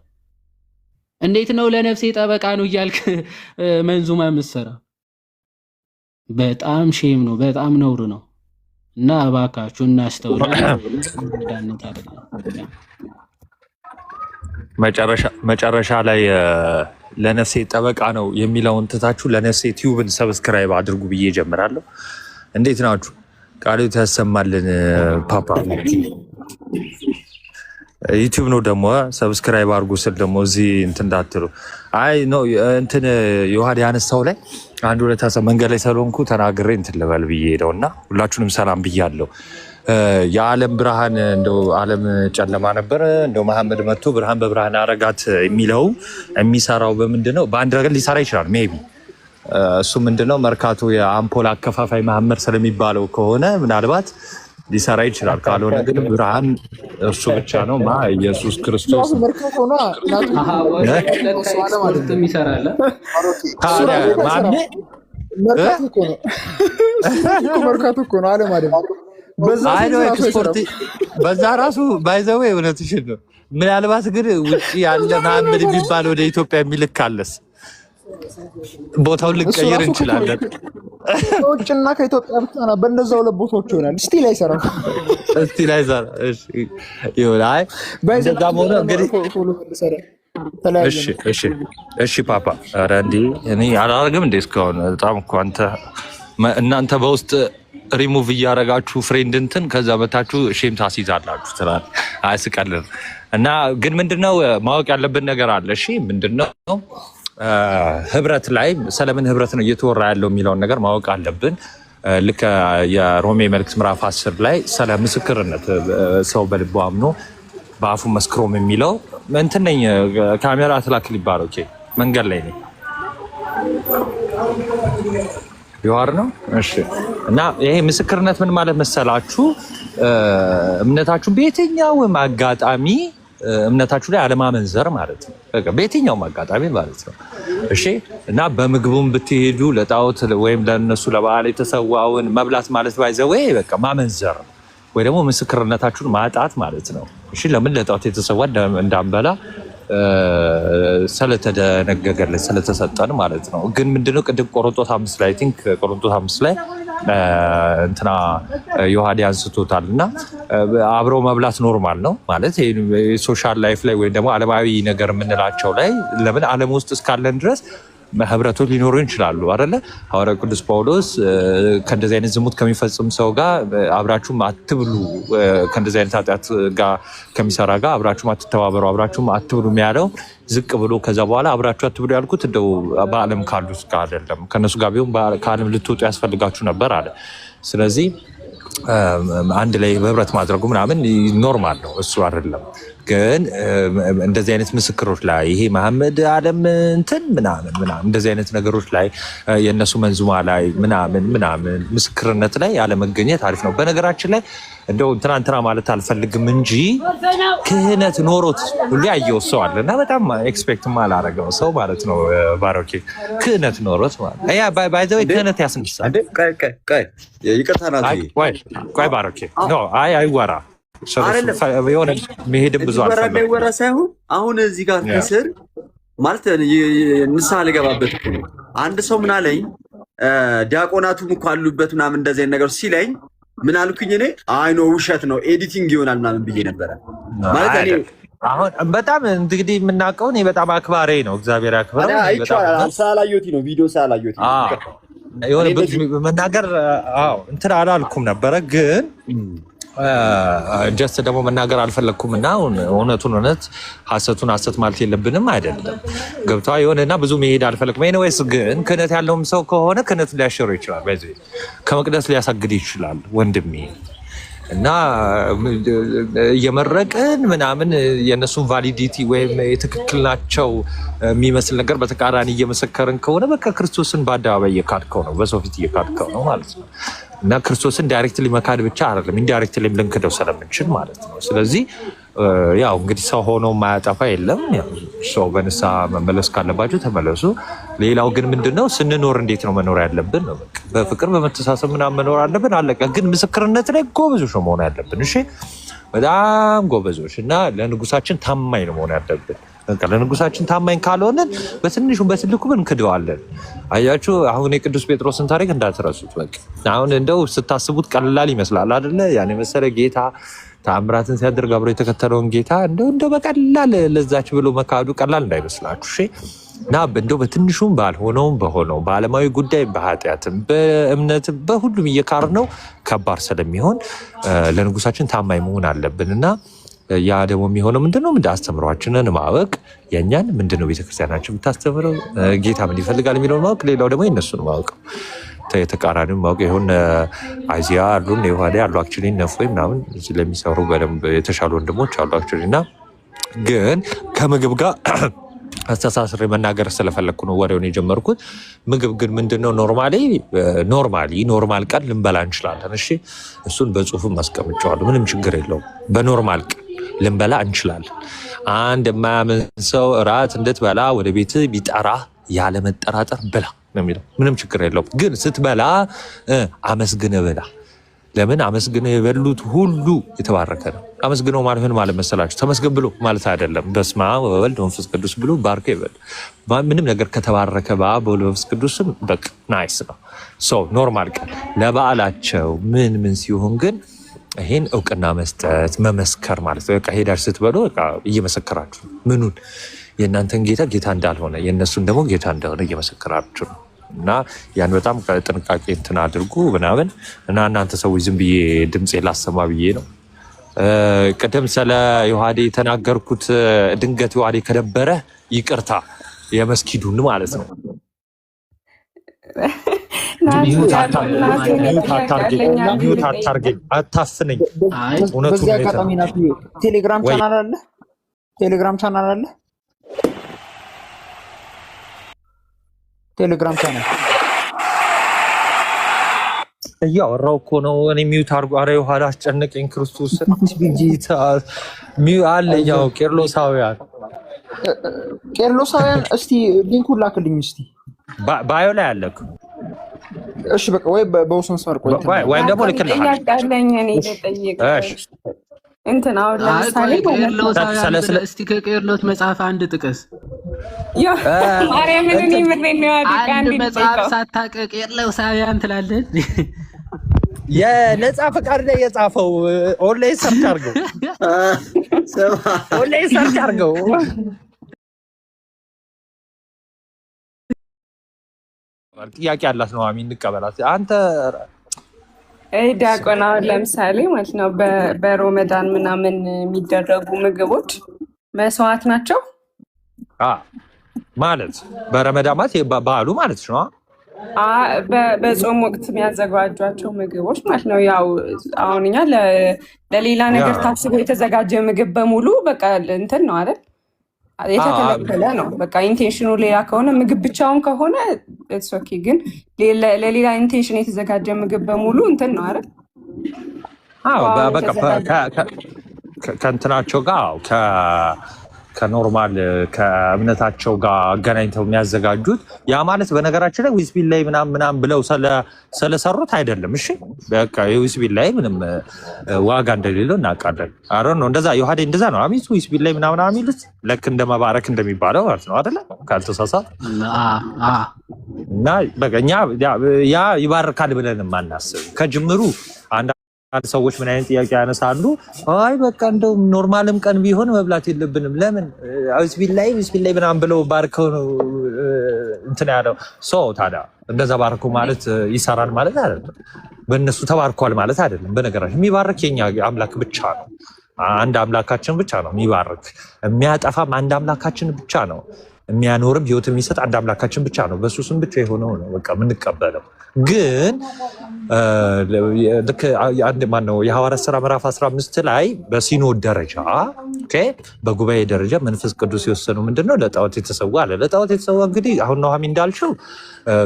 እንዴት ነው ለነፍሴ ጠበቃ ነው እያልክ መንዙማ መሰራ? በጣም ሼም ነው፣ በጣም ነውር ነው። እና እባካችሁ እናስተውል። መጨረሻ ላይ ለነፍሴ ጠበቃ ነው የሚለውን ትታችሁ ለነፍሴ ቲዩብን ሰብስክራይብ አድርጉ ብዬ ጀምራለሁ። እንዴት ናችሁ? ቃሉ ያሰማልን። ፓፓ ዩቲዩብ ነው ደግሞ ሰብስክራይብ አድርጉ ስል ደግሞ እዚህ እንትን እንዳትሉ። አይ ነው እንትን ዮሐድ ያነሳው ላይ አንድ ሁለት መንገድ ላይ ስለሆንኩ ተናግሬ እንትን ልበል ብዬ ነው እና ሁላችሁንም ሰላም ብያለሁ። የዓለም ብርሃን እንደው ዓለም ጨለማ ነበረ እንደው መሐመድ መጥቶ ብርሃን በብርሃን አረጋት የሚለው የሚሰራው በምንድን ነው? በአንድ ነገር ሊሰራ ይችላል ሜይ ቢ። እሱ ምንድነው መርካቶ የአምፖል አከፋፋይ መሐመድ ስለሚባለው ከሆነ ምናልባት ሊሰራ ይችላል። ካልሆነ ግን ብርሃን እርሱ ብቻ ነው ማ ኢየሱስ ክርስቶስ መርካቶ እኮ ነው ዓለም አይደለም። በዛ ራሱ ባይዘዌ እውነትሽን ነው። ምናልባት ግን ውጭ ያለ መሐመድ የሚባል ወደ ኢትዮጵያ የሚልክ ካለስ ቦታውን ልንቀይር እንችላለን። ከውጭና ከኢትዮጵያ ብቻ ነው። በእነዛ ሁለት ቦታዎች ይሆናል። ስቲል አይሰራም። ስቲል አይሰራ። እሺ ይሁን። አይ እንደዛም ሆነ እንግዲህ እሺ ፓፓ። ኧረ እንዴ እኔ አላረግም እንዴ እስካሁን። በጣም እኮ እናንተ በውስጥ ሪሙቭ እያረጋችሁ ፍሬንድ እንትን ከዛ በታችሁ ሼም ታስይዛላችሁ ትላል። አይስቀልም። እና ግን ምንድነው ማወቅ ያለብን ነገር አለ። እሺ ምንድነው ህብረት ላይ ስለምን ህብረት ነው እየተወራ ያለው የሚለውን ነገር ማወቅ አለብን። ልክ የሮሜ መልእክት ምዕራፍ 10 ላይ ስለ ምስክርነት ሰው በልቡ አምኖ በአፉ መስክሮም የሚለው እንትን ነኝ ካሜራ ትላክ ሊባል ኦኬ መንገድ ላይ ነኝ ይዋር ነው። እሺ እና ይሄ ምስክርነት ምን ማለት መሰላችሁ? እምነታችሁን በየትኛውም አጋጣሚ እምነታችሁ ላይ አለማመንዘር ማለት ነው። በቃ በየትኛውም አጋጣሚ ማለት ነው። እሺ እና በምግቡም ብትሄዱ ለጣዖት ወይም ለነሱ ለበዓል የተሰዋውን መብላት ማለት ባይዘው ወይ በቃ ማመንዘር ነው፣ ወይ ደግሞ ምስክርነታችሁን ማጣት ማለት ነው። እሺ ለምን ለጣዖት የተሰዋ እንዳንበላ ስለተደነገገልን ስለተሰጠን ማለት ነው። ግን ምንድነው ቅድም ቆሮንቶስ 5 ላይ ቲንክ ቆሮንቶስ 5 ላይ እንትና ዮሐዴ አንስቶታል እና አብረው መብላት ኖርማል ነው ማለት ሶሻል ላይፍ ላይ ወይም ደግሞ ዓለማዊ ነገር የምንላቸው ላይ ለምን ዓለም ውስጥ እስካለን ድረስ ህብረቶች ሊኖሩ ይችላሉ አይደለ? ሐዋርያው ቅዱስ ጳውሎስ ከእንደዚህ አይነት ዝሙት ከሚፈጽም ሰው ጋር አብራችሁም አትብሉ፣ ከእንደዚህ አይነት ኃጢአት ጋር ከሚሰራ ጋር አብራችሁም አትተባበሩ፣ አብራችሁም አትብሉ ያለው ዝቅ ብሎ ከዛ በኋላ አብራችሁ አትብሉ ያልኩት እንደው በዓለም ካሉት ጋር አይደለም፣ ከእነሱ ጋር ቢሆን ከዓለም ልትወጡ ያስፈልጋችሁ ነበር አለ። ስለዚህ አንድ ላይ በህብረት ማድረጉ ምናምን ኖርማል ነው፣ እሱ አይደለም። ግን እንደዚህ አይነት ምስክሮች ላይ ይሄ መሐመድ ዓለም እንትን ምናምን እንደዚህ አይነት ነገሮች ላይ የእነሱ መንዙማ ላይ ምናምን ምስክርነት ላይ ያለመገኘት አሪፍ ነው። በነገራችን ላይ እንደው እንትና ማለት አልፈልግም እንጂ ክህነት ኖሮት ሁሉ ያየው ሰው አለ እና በጣም ኤክስፔክት ማላረገው ሰው ማለት ነው። ባሮኬ ክህነት ኖሮት ማለት ያ ባይዘው ክህነት ያስነሳል። ይቅርታ ናት። ቆይ ባሮኬ ኖ አይወራ የሆነ መሄድም ብዙ አይወራ ሳይሆን አሁን እዚህ ጋር ከስር ማለት ንስሐ ልገባበት እኮ ነው። አንድ ሰው ምን አለኝ፣ ዲያቆናቱም እኮ አሉበት ምናምን እንደዚህ አይነት ነገር ሲለኝ ምን አልኩኝ እኔ አይ ኖ ውሸት ነው ኤዲቲንግ ይሆናል ምናምን ብዬ ነበረ። ማለት እኔ አሁን በጣም እንግዲህ የምናውቀው እኔ በጣም አክባሪ ነው፣ እግዚአብሔር ያክብረው። ሳላየሁት ነው ቪዲዮ ሳላየሁት የሆነ መናገር እንትን አላልኩም ነበረ ግን ጀስት ደግሞ መናገር አልፈለግኩም እና እውነቱን እውነት ሐሰቱን ሐሰት ማለት የለብንም አይደለም ገብቷ የሆነና ብዙ መሄድ አልፈለግኩም። ኤኒዌይስ ግን ክህነት ያለውም ሰው ከሆነ ክህነት ሊያሸረው ይችላል፣ በዚህ ከመቅደስ ሊያሳግድ ይችላል ወንድሜ እና እየመረቅን ምናምን የእነሱን ቫሊዲቲ ወይም የትክክል ናቸው የሚመስል ነገር በተቃራኒ እየመሰከርን ከሆነ በቃ ክርስቶስን በአደባባይ እየካድከው ነው፣ በሰው ፊት እየካድከው ነው ማለት ነው። እና ክርስቶስን ዳይሬክትሊ መካድ ብቻ አይደለም ኢንዳይሬክትሊ ልንክደው ስለምንችል ማለት ነው። ስለዚህ ያው እንግዲህ ሰው ሆኖ ማያጠፋ የለም። ሰው በንስሐ መመለስ ካለባቸው ተመለሱ። ሌላው ግን ምንድነው ስንኖር እንዴት ነው መኖር ያለብን ነው። በፍቅር በመተሳሰብ ምናምን መኖር አለብን አለቀ። ግን ምስክርነት ላይ ጎበዞች ነው መሆን ያለብን። እሺ በጣም ጎበዞች እና ለንጉሳችን ታማኝ ነው መሆን ያለብን። ለንጉሳችን ታማኝ ካልሆነን በትንሹም በትልቁም እንክደዋለን። አያችሁ አሁን የቅዱስ ጴጥሮስን ታሪክ እንዳትረሱት። በቃ አሁን እንደው ስታስቡት ቀላል ይመስላል አይደለ? ያን መሰለ ጌታ ተአምራትን ሲያደርግ አብሮ የተከተለውን ጌታ እንደው በቀላል ለዛች ብሎ መካዱ ቀላል እንዳይመስላችሁ። እሺ እና እንደው በትንሹም ባልሆነውም በሆነው በዓለማዊ ጉዳይ በኃጢአትም በእምነትም በሁሉም እየካርነው ከባድ ስለሚሆን ለንጉሳችን ታማኝ መሆን አለብን እና ያ ደግሞ የሚሆነው ምንድነው? አስተምሯችንን ማወቅ፣ የእኛን ምንድነው ቤተክርስቲያናችን የምታስተምረው፣ ጌታ ምን ይፈልጋል የሚለውን ማወቅ፣ ሌላው ደግሞ የእነሱን ማወቅ፣ የተቃራኒውን ማወቅ። ይሁን አይዚያ አሉን የሆነ ያሉ አክቹዋሊ ነፎይ ምናምን ለሚሰሩ በደንብ የተሻሉ ወንድሞች አሉ አክቹዋሊ እና ግን ከምግብ ጋር አስተሳስሬ መናገር ስለፈለግኩ ነው ወሬውን የጀመርኩት። ምግብ ግን ምንድነው ኖርማል ቀን ልንበላ እንችላለን። እሺ እሱን በጽሁፍም አስቀምጨዋለሁ። ምንም ችግር የለውም። በኖርማል ቀን ልንበላ እንችላለን። አንድ የማያምን ሰው እራት እንድትበላ ወደ ቤት ቢጠራ ያለ መጠራጠር ብላ ነው የሚለው። ምንም ችግር የለውም። ግን ስትበላ አመስግነ ብላ። ለምን አመስግነው የበሉት ሁሉ የተባረከ ነው። አመስግነው ማለት ምን ማለት መሰላችሁ? ተመስገን ብሎ ማለት አይደለም። በስመ አብ ወወልድ ወመንፈስ ቅዱስ ብሎ ባርከ ይበል። ምንም ነገር ከተባረከ በአብ በወልድ በመንፈስ ቅዱስም በቃ ናይስ ነው። ሶ ኖርማል ቀን ለበዓላቸው ምን ሲሆን ግን ይሄን እውቅና መስጠት መመስከር ማለት ነው። በቃ ሄዳችሁ ስትበሉ በቃ እየመሰከራችሁ ምኑን የእናንተን ጌታ እንዳልሆነ የእነሱን ደግሞ ጌታ እንደሆነ እየመሰከራችሁ ነው። እና ያን በጣም ጥንቃቄ እንትን አድርጉ ምናምን እና እናንተ ሰዎች ዝም ብዬ ድምፄ ላሰማ ብዬ ነው። ቅድም ስለ ዮሐዴ የተናገርኩት ድንገት ዮሐዴ ከነበረ ይቅርታ የመስጊዱን ማለት ነው። ሚዩት አታርገኝ፣ አታፍነኝ። በዚህ አጋጣሚ ቴሌግራም ቻናል አለ ቴሌግራም ቻናል እያወራሁ እኮ ነው። እኔ ሚዩት አድርጎ ኧረ የኋላ አስጨነቀኝ። ክርስቶስ ጌታ አለ። ያው ቄርሎሳውያን እስቲ ሊንኩን ላክልኝ እስቲ ባዮ ላይ አለ። እሺ በቃ ወይ በውስጥ መስመር ቆይ ወይ ደግሞ ልክልሃለሁ። እንትን አሁን ለምሳሌ እስቲ ከቄርሎት መጽሐፍ አንድ ጥቀስ። ማርያምን እኔ ምሬን ነው ያድቃ አንድ መጽሐፍ ሳታውቅ ቄርሎሳውያን ትላለህ። የነጻ ፈቃድ ላይ የጻፈው ኦንላይን ሰርች አድርገው ጥያቄ አላት ነው እንቀበላት። አንተ ዲያቆን አሁን ለምሳሌ ማለት ነው በሮመዳን ምናምን የሚደረጉ ምግቦች መስዋዕት ናቸው ማለት በረመዳን ማለት በዓሉ ማለት ነው። በጾም ወቅት የሚያዘጋጇቸው ምግቦች ማለት ነው። ያው አሁን እኛ ለሌላ ነገር ታስቦ የተዘጋጀ ምግብ በሙሉ በቃ እንትን ነው አይደል? የተከለከለ ነው። በቃ ኢንቴንሽኑ ሌላ ከሆነ ምግብ ብቻውን ከሆነ ኢትስ ኦኬ። ግን ለሌላ ኢንቴንሽን የተዘጋጀ ምግብ በሙሉ እንትን ነው አይደል? በቃ ከእንትናቸው ጋር ከኖርማል ከእምነታቸው ጋር አገናኝተው የሚያዘጋጁት ያ ማለት በነገራችን ላይ ዊዝቢል ላይ ምናምን ብለው ስለሰሩት አይደለም። እሺ በቃ የዊዝቢል ላይ ምንም ዋጋ እንደሌለው እናውቃለን። አረ ነው እንደዛ ዮሐዴ እንደዛ ነው አሚስ ዊዝቢል ላይ ምናምን የሚሉት ልክ እንደ መባረክ እንደሚባለው ማለት ነው አይደለ? ካልተሳሳት እና በቃ እኛ ያ ይባርካል ብለን የማናስብ ከጅምሩ አንድ ሰዎች ምን አይነት ጥያቄ ያነሳሉ? አይ በቃ እንደው ኖርማልም ቀን ቢሆን መብላት የለብንም ለምን ዊዝቢል ላይ ምናምን ብለው ባርከው ነው እንትን ያለው ሰው። ታዲያ እንደዛ ባርኩ ማለት ይሰራል ማለት አይደለም። በእነሱ ተባርኳል ማለት አይደለም። በነገራችን የሚባርክ የኛ አምላክ ብቻ ነው። አንድ አምላካችን ብቻ ነው የሚባርክ። የሚያጠፋም አንድ አምላካችን ብቻ ነው። የሚያኖርም ህይወት የሚሰጥ አንድ አምላካችን ብቻ ነው። በሱ ስም ብቻ የሆነው ነው በቃ የምንቀበለው። ግን ልክ አንድ ማነው የሐዋርያት ሥራ ምዕራፍ 15 ላይ በሲኖድ ደረጃ በጉባኤ ደረጃ መንፈስ ቅዱስ የወሰኑ ምንድነው ለጣዖት የተሰዋ አለ። ለጣዖት የተሰዋ እንግዲህ አሁን ነው እንዳልሽው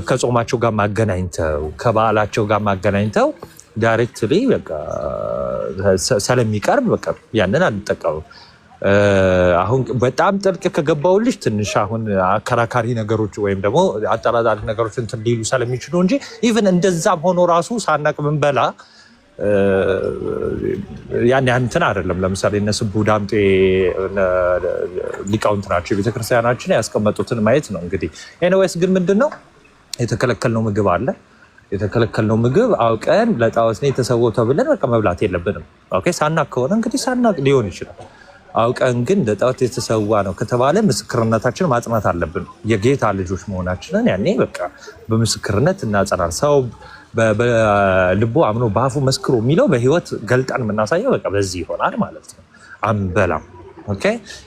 ከጾማቸው ጋር ማገናኝተው ከባህላቸው ጋር ማገናኝተው ዳይሬክትሊ በቃ ስለሚቀርብ በቃ ያንን አንጠቀምም። አሁን በጣም ጥልቅ ከገባውልሽ ትንሽ አሁን አከራካሪ ነገሮች ወይም ደግሞ አጠራጣሪ ነገሮች እንትን ሊሉ ስለሚችሉ እንጂ ኢቭን እንደዛም ሆኖ ራሱ ሳናቅ ብንበላ ያን እንትን አይደለም። ለምሳሌ እነ ስቡ ዳምጤ ሊቃውንት ናቸው ቤተክርስቲያናችን ያስቀመጡትን ማየት ነው እንግዲህ። ኤኒዌይስ ግን ምንድነው የተከለከልነው ምግብ አለ። የተከለከልነው ምግብ አውቀን ለጣዖት ነው የተሰወው ተብለን በቃ መብላት የለብንም። ኦኬ ሳናቅ ከሆነ እንግዲህ ሳናቅ ሊሆን ይችላል። አውቀን ግን ለጣዖት የተሰዋ ነው ከተባለ ምስክርነታችን ማጽናት አለብን። የጌታ ልጆች መሆናችንን ያኔ በቃ በምስክርነት እናጸናል። ሰው በልቡ አምኖ በአፉ መስክሮ የሚለው በህይወት ገልጠን የምናሳየው በቃ በዚህ ይሆናል ማለት ነው። አንበላም። ኦኬ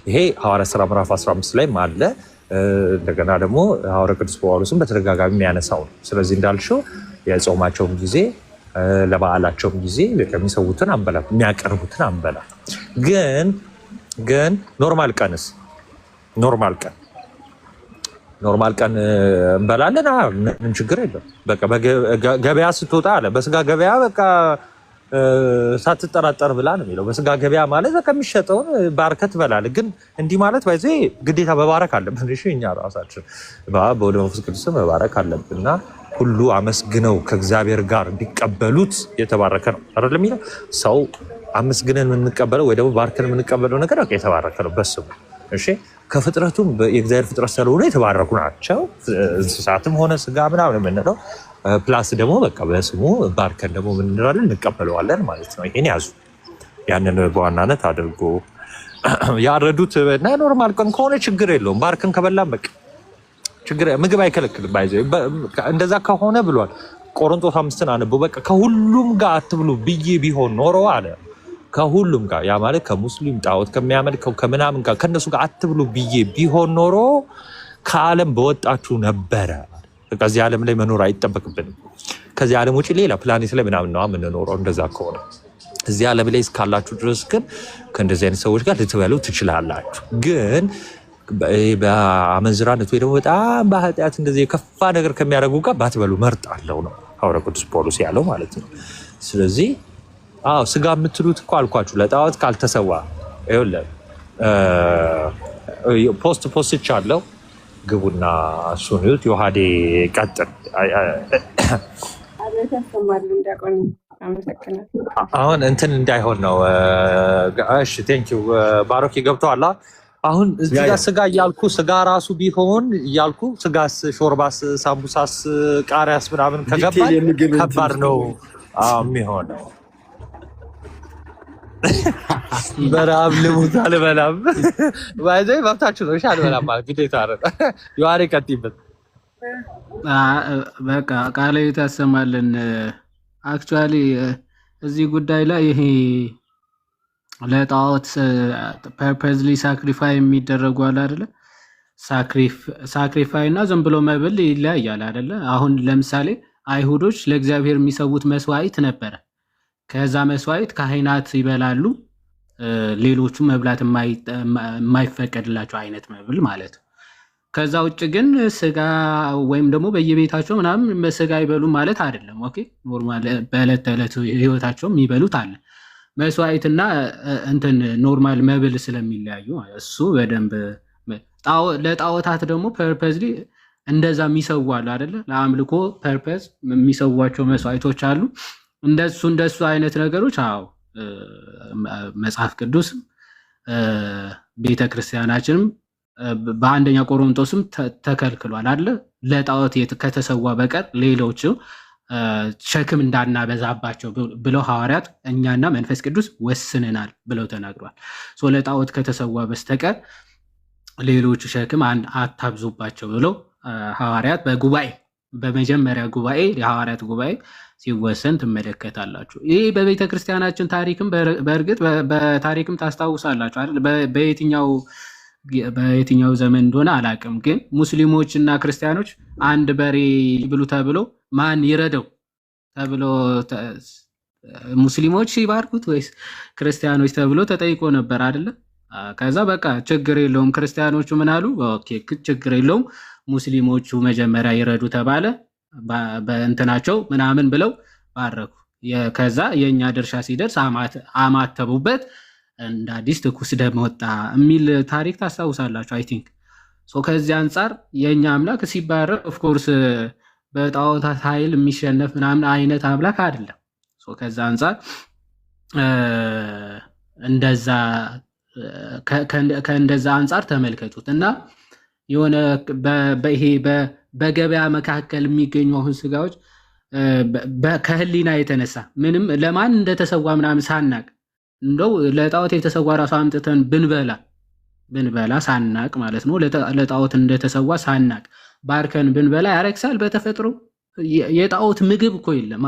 ይሄ ሐዋርያት ሥራ ምዕራፍ 15 ላይ አለ። እንደገና ደግሞ ሐዋርያው ቅዱስ ጳውሎስም በተደጋጋሚ የሚያነሳው ነው። ስለዚህ እንዳልሽው የጾማቸውም ጊዜ ለበዓላቸውም ጊዜ የሚሰዉትን አንበላም፣ የሚያቀርቡትን አንበላም። ግን ኖርማል ቀንስ ኖርማል ቀን እንበላለን። ምን ችግር የለም። በቃ ገበያ ስትወጣ አለ በስጋ ገበያ በቃ ሳትጠራጠር ብላ ነው የሚለው። በስጋ ገበያ ማለት በቃ የሚሸጠውን ባርከት ትበላለህ። ግን እንዲህ ማለት ባይዘ ግዴታ መባረክ አለብን። እሺ እኛ ራሳችን በወልድ መንፈስ ቅዱስ መባረክ አለብንና ሁሉ አመስግነው ከእግዚአብሔር ጋር እንዲቀበሉት የተባረከ ነው አይደል የሚለው። ሰው አመስግነን የምንቀበለው ወይ ደግሞ ባርከን የምንቀበለው ነገር በቃ የተባረከ ነው በስሙ። እሺ ከፍጥረቱም የእግዚአብሔር ፍጥረት ስለሆነ የተባረኩ ናቸው። እንስሳትም ሆነ ስጋ ምናምን የምንለው ፕላስ ደግሞ በቃ በስሙ ባርከን ደግሞ ምን እንላለን እንቀበለዋለን ማለት ነው። ይሄን ያዙ። ያንን በዋናነት አድርጎ ያረዱት እና ኖርማል ቀን ከሆነ ችግር የለውም። ባርከን ከበላን በቃ ችግር ምግብ አይከለክልም። ባይዘ እንደዛ ከሆነ ብሏል ቆሮንቶስ 5 አንቦ በቃ ከሁሉም ጋር አትብሉ ብዬ ቢሆን ኖሮ አለ። ከሁሉም ጋር ያ ማለት ከሙስሊም ጣዖት ከሚያመልከው ከምናምን ጋር ከነሱ ጋር አትብሉ ብዬ ቢሆን ኖሮ ከዓለም በወጣችሁ ነበረ። ከዚህ ዓለም ላይ መኖር አይጠበቅብንም። ከዚህ ዓለም ውጪ ሌላ ፕላኔት ላይ ምናምን ነው የምንኖረው። እንደዛ ከሆነ እዚህ ዓለም ላይ እስካላችሁ ድረስ ግን ከእንደዚህ አይነት ሰዎች ጋር ልትበሉ ትችላላችሁ። ግን በአመንዝራነት ወይ ደግሞ በጣም በኃጢአት እንደዚህ የከፋ ነገር ከሚያደርጉ ጋር ባትበሉ መርጣለሁ ነው ሐዋርያው ቅዱስ ጳውሎስ ያለው ማለት ነው። ስለዚህ ስጋ የምትሉት እኮ አልኳችሁ ለጣዖት ካልተሰዋ ይኸውልህ ፖስት አለው ግቡና እሱን ይሁት ዮሐዴ ቀጥል። አሁን እንትን እንዳይሆን ነው። እሺ ቴንኪው ባሮክ ገብተዋል። አሁን እዚህ ጋር ስጋ እያልኩ ስጋ ራሱ ቢሆን እያልኩ ስጋስ፣ ሾርባስ፣ ሳምቡሳስ፣ ቃሪያስ ምናምን ከገባ ከባድ ነው የሚሆነው። በራብ ልሙት አልበላም። ባይዘይ መብታችሁ ነው። እሺ አልበላም ማለት ግዴታ አይደል። ዮሐዴ ቀጥይበት። በቃ ቃለ ታሰማልን። አክቹአሊ እዚህ ጉዳይ ላይ ይሄ ለጣዖት ፐርፐዝሊ ሳክሪፋይ የሚደረጉ አለ አይደለ? ሳክሪፋይ እና ዝም ብሎ መብል ይለያያል አይደለ? አሁን ለምሳሌ አይሁዶች ለእግዚአብሔር የሚሰዉት መስዋዕት ነበረ። ከዛ መስዋዕት ካህናት ይበላሉ። ሌሎቹ መብላት የማይፈቀድላቸው አይነት መብል ማለት ነው። ከዛ ውጭ ግን ስጋ ወይም ደግሞ በየቤታቸው ምናምን ስጋ ይበሉ ማለት አይደለም። ኦኬ ኖርማል በዕለት ተዕለት ህይወታቸው የሚበሉት አለ። መስዋዕትና እንትን ኖርማል መብል ስለሚለያዩ እሱ በደንብ ለጣዖታት ደግሞ ፐርፐዝሊ እንደዛ የሚሰዉ አሉ አይደለ? ለአምልኮ ፐርፐዝ የሚሰዋቸው መስዋዕቶች አሉ። እንደሱ አይነት ነገሮች አዎ መጽሐፍ ቅዱስም ቤተክርስቲያናችንም በአንደኛ ቆሮንቶስም ተከልክሏል አለ። ለጣዖት ከተሰዋ በቀር ሌሎች ሸክም እንዳናበዛባቸው ብለው ሐዋርያት እኛና መንፈስ ቅዱስ ወስነናል ብለው ተናግሯል። ለጣዖት ከተሰዋ በስተቀር ሌሎቹ ሸክም አታብዙባቸው ብለው ሐዋርያት በመጀመሪያ ጉባኤ የሐዋርያት ጉባኤ ሲወሰን ትመለከታላችሁ። ይህ በቤተ ክርስቲያናችን ታሪክም በእርግጥ በታሪክም ታስታውሳላችሁ አይደል? በየትኛው ዘመን እንደሆነ አላውቅም፣ ግን ሙስሊሞች እና ክርስቲያኖች አንድ በሬ ብሉ ተብሎ ማን ይረደው ተብሎ ሙስሊሞች ይባርኩት ወይስ ክርስቲያኖች ተብሎ ተጠይቆ ነበር አይደለ? ከዛ በቃ ችግር የለውም ክርስቲያኖቹ ምን አሉ? ኦኬ ችግር የለውም ሙስሊሞቹ መጀመሪያ ይረዱ ተባለ። በእንትናቸው ምናምን ብለው ባረኩ። ከዛ የእኛ ድርሻ ሲደርስ አማተቡበት፣ እንደ አዲስ ትኩስ ደም ወጣ የሚል ታሪክ ታስታውሳላችሁ። አይ ቲንክ ከዚህ አንጻር የእኛ አምላክ ሲባረክ ኦፍኮርስ በጣዖታት ኃይል የሚሸነፍ ምናምን አይነት አምላክ አይደለም። ከዛ አንጻር ከእንደዛ አንጻር ተመልከቱት እና የሆነ ይሄ በገበያ መካከል የሚገኙ አሁን ስጋዎች ከህሊና የተነሳ ምንም ለማን እንደተሰዋ ምናምን ሳናቅ እንደው ለጣዖት የተሰዋ ራሱ አምጥተን ብንበላ ሳናቅ ማለት ነው። ለጣዖት እንደተሰዋ ሳናቅ ባርከን ብንበላ ያረክሳል። በተፈጥሮ የጣዖት ምግብ እኮ የለም።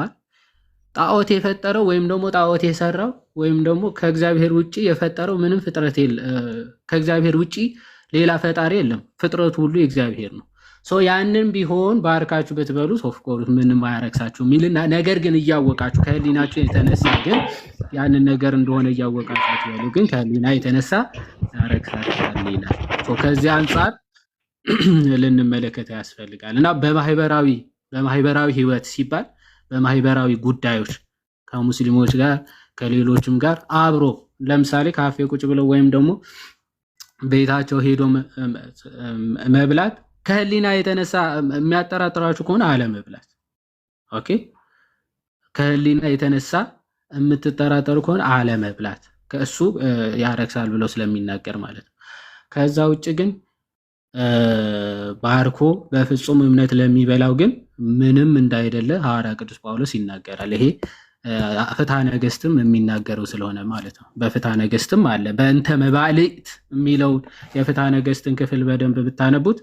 ጣዖት የፈጠረው ወይም ደግሞ ጣዖት የሰራው ወይም ደግሞ ከእግዚአብሔር ውጭ የፈጠረው ምንም ፍጥረት ከእግዚአብሔር ውጭ ሌላ ፈጣሪ የለም። ፍጥረቱ ሁሉ የእግዚአብሔር ነው። ያንን ቢሆን ባርካችሁ ብትበሉት ኦፍኮርስ ምንም አያረክሳችሁ የሚልና ነገር ግን እያወቃችሁ ከህሊናችሁ የተነሳ ግን ያንን ነገር እንደሆነ እያወቃችሁ ብትበሉ ግን ከህሊና የተነሳ ያረክሳችኋል ይላል። ከዚህ አንጻር ልንመለከት ያስፈልጋል እና በማህበራዊ ህይወት ሲባል በማህበራዊ ጉዳዮች ከሙስሊሞች ጋር ከሌሎችም ጋር አብሮ ለምሳሌ ካፌ ቁጭ ብለው ወይም ደግሞ ቤታቸው ሄዶ መብላት ከህሊና የተነሳ የሚያጠራጥራችሁ ከሆነ አለመብላት። ኦኬ ከህሊና የተነሳ የምትጠራጠሩ ከሆነ አለመብላት ከእሱ ያረክሳል ብለው ስለሚናገር ማለት ነው። ከዛ ውጭ ግን ባርኮ በፍጹም እምነት ለሚበላው ግን ምንም እንዳይደለ ሐዋርያ ቅዱስ ጳውሎስ ይናገራል። ይሄ ፍትሐ ነገሥትም የሚናገረው ስለሆነ ማለት ነው። በፍትሐ ነገሥትም አለ በእንተ መባልዕት የሚለው የፍትሐ ነገሥትን ክፍል በደንብ ብታነቡት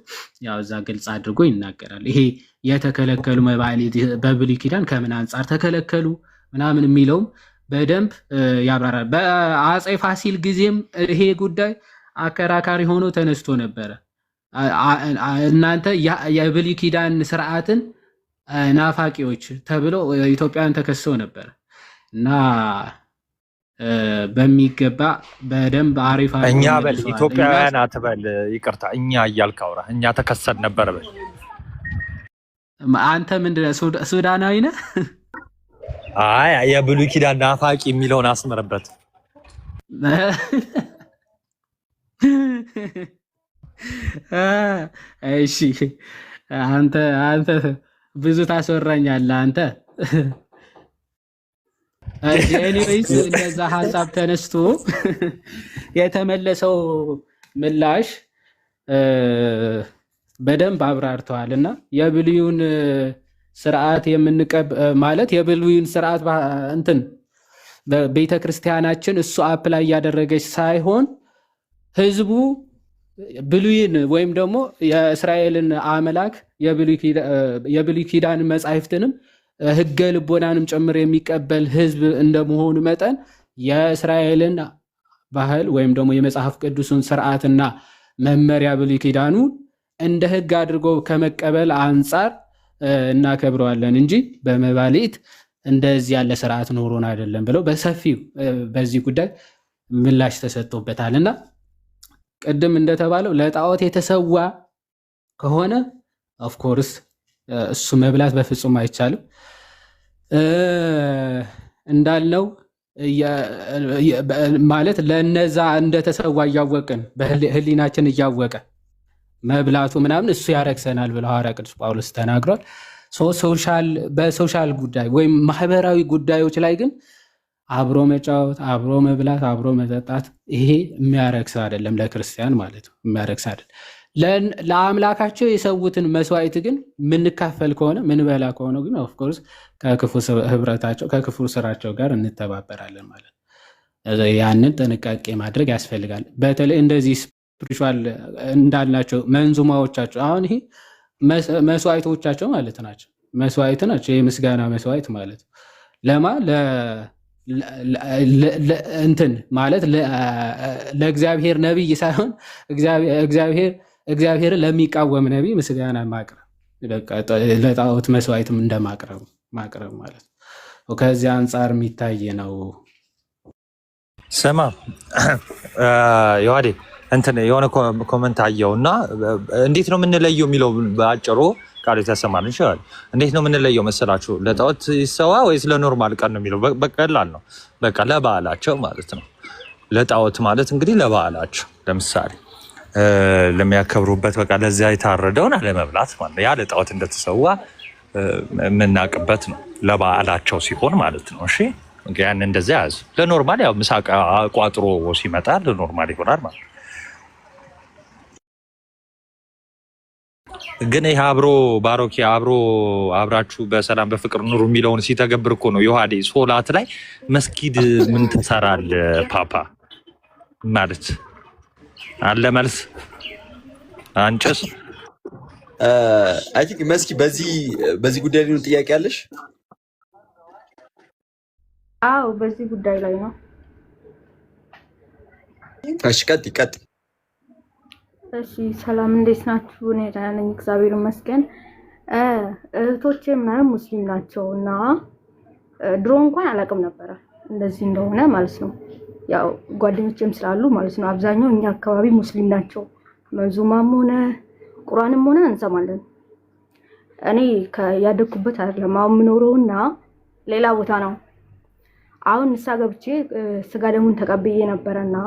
ያው እዛ ግልጽ አድርጎ ይናገራል። ይሄ የተከለከሉ መባልዕት በብሉይ ኪዳን ከምን አንጻር ተከለከሉ ምናምን የሚለውም በደንብ ያብራራል። በአፄ ፋሲል ጊዜም ይሄ ጉዳይ አከራካሪ ሆኖ ተነስቶ ነበረ። እናንተ የብሉይ ኪዳን ስርዓትን ናፋቂዎች ተብሎ ኢትዮጵያን ተከሰው ነበር እና በሚገባ በደንብ አሪፍ እኛ በል ኢትዮጵያውያን አትበል፣ ይቅርታ እኛ እያልክ አውራ። እኛ ተከሰን ነበር በል። አንተ ምንድነው ሱዳናዊ ነህ? አይ የብሉይ ኪዳን ናፋቂ የሚለውን አስምርበት። እሺ አንተ ብዙ ታስወራኛለህ አንተ። ኤኒዌይስ እንደዛ ሀሳብ ተነስቶ የተመለሰው ምላሽ በደንብ አብራርተዋል እና የብሉይን ስርዓት ማለት የብሉይን ስርዓት እንትን በቤተ ክርስቲያናችን እሱ አፕላይ እያደረገች ሳይሆን ህዝቡ ብሉይን ወይም ደግሞ የእስራኤልን አምላክ የብሉይ ኪዳን መጻሕፍትንም ህገ ልቦናንም ጭምር የሚቀበል ህዝብ እንደመሆኑ መጠን የእስራኤልን ባህል ወይም ደግሞ የመጽሐፍ ቅዱስን ስርዓትና መመሪያ ብሉይ ኪዳኑ እንደ ህግ አድርጎ ከመቀበል አንጻር እናከብረዋለን እንጂ በመባልዕት እንደዚህ ያለ ስርዓት ኖሮን አይደለም ብለው በሰፊው በዚህ ጉዳይ ምላሽ ተሰጥቶበታልና ቅድም እንደተባለው ለጣዖት የተሰዋ ከሆነ ኦፍኮርስ እሱ መብላት በፍጹም አይቻልም። እንዳልነው ማለት ለነዛ እንደተሰዋ እያወቅን በህሊናችን እያወቀ መብላቱ ምናምን እሱ ያረክሰናል ብለው ሐዋርያ ቅዱስ ጳውሎስ ተናግሯል። በሶሻል ጉዳይ ወይም ማህበራዊ ጉዳዮች ላይ ግን አብሮ መጫወት፣ አብሮ መብላት፣ አብሮ መጠጣት ይሄ የሚያረክስ አይደለም፣ ለክርስቲያን ማለት ነው የሚያረክስ አይደለም። ለአምላካቸው የሰዉትን መስዋዕት ግን ምንካፈል ከሆነ ምንበላ ከሆነ ግን ኦፍኮርስ ከክፉ ህብረታቸው ከክፉ ስራቸው ጋር እንተባበራለን ማለት ነው። ያንን ጥንቃቄ ማድረግ ያስፈልጋል። በተለይ እንደዚህ ስፒሪቹዋል እንዳልናቸው መንዙማዎቻቸው አሁን ይሄ መስዋዕቶቻቸው ማለት ናቸው። መስዋዕት ናቸው፣ የምስጋና መስዋዕት ማለት ነው። ለማ እንትን ማለት ለእግዚአብሔር ነቢይ ሳይሆን እግዚአብሔርን ለሚቃወም ነቢይ ምስጋና ማቅረብ ለጣዖት መስዋዕትም እንደማቅረብ ማለት ነው። ከዚህ አንጻር የሚታይ ነው። ስማ ዮሐዴ እንትን የሆነ ኮመንት አየውና እንዴት ነው የምንለየው የሚለው በአጭሩ ቃሉ የተሰማን ይችላል። እንዴት ነው የምንለየው መሰላችሁ? ለጣዖት ይሰዋ ወይስ ለኖርማል ቀን ነው የሚለው በቀላል ነው። በቃ ለበዓላቸው ማለት ነው። ለጣዖት ማለት እንግዲህ ለበዓላቸው ለምሳሌ ለሚያከብሩበት በቃ ለዚያ የታረደውን አለመብላት ማለት ነው። ያ ለጣዖት እንደተሰዋ የምናውቅበት ነው። ለበዓላቸው ሲሆን ማለት ነው። እሺ ያን እንደዚያ ያዝ። ለኖርማል ያው ምሳቃ ቋጥሮ ሲመጣ ለኖርማል ይሆናል ማለት ነው። ግን ይሄ አብሮ ባሮኪ አብራችሁ በሰላም በፍቅር ኑሩ የሚለውን ሲተገብር እኮ ነው ዮሐዴ ሶላት ላይ መስጊድ ምን ትሰራል ፓፓ ማለት አለ መልስ አንጭስ አይ ቲንክ መስኪ በዚህ ጉዳይ ላይ ጥያቄ አለሽ? አዎ በዚህ ጉዳይ ላይ ነው። እሺ ቀጥ እሺ ሰላም እንዴት ናችሁ? እኔ ደህና ነኝ እግዚአብሔር ይመስገን። እህቶቼ ምናምን ሙስሊም ናቸው እና ድሮ እንኳን አላውቅም ነበረ እንደዚህ እንደሆነ ማለት ነው። ያው ጓደኞቼም ስላሉ ማለት ነው። አብዛኛው እኛ አካባቢ ሙስሊም ናቸው። መንዙማም ሆነ ቁርአንም ሆነ እንሰማለን። እኔ ያደኩበት አይደለም አሁን የምኖረውና ሌላ ቦታ ነው። አሁን ንስሓ ገብቼ ስጋ ደሙን ተቀብዬ ነበረና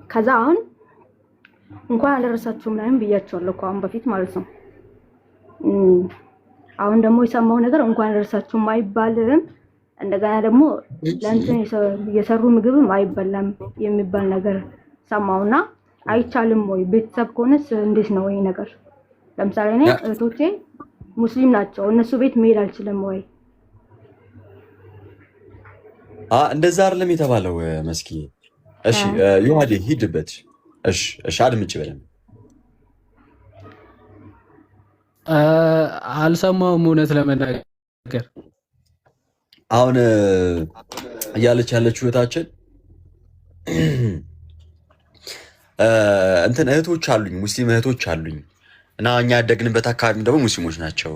ከዛ አሁን እንኳን አደረሳችሁ ምናምን ብያቸዋለሁ እኮ አሁን በፊት ማለት ነው። አሁን ደግሞ የሰማው ነገር እንኳን አደረሳችሁ አይባልም። እንደገና ደግሞ ለእንትን የሰሩ ምግብም አይበላም የሚባል ነገር ሰማውና አይቻልም ወይ? ቤተሰብ ከሆነስ እንዴት ነው ይሄ ነገር? ለምሳሌ እኔ እህቶቼ ሙስሊም ናቸው፣ እነሱ ቤት መሄድ አልችልም ወይ? እንደዛ አይደለም የተባለው መስኪ። እሺ ዮሐዴ ሂድበት። እሺ አድምጪ በደንብ። አልሰማውም እውነት ለመናገር አሁን እያለች ያለችው እህታችን እንትን እህቶች አሉኝ፣ ሙስሊም እህቶች አሉኝ እና እኛ ያደግንበት አካባቢ ደግሞ ሙስሊሞች ናቸው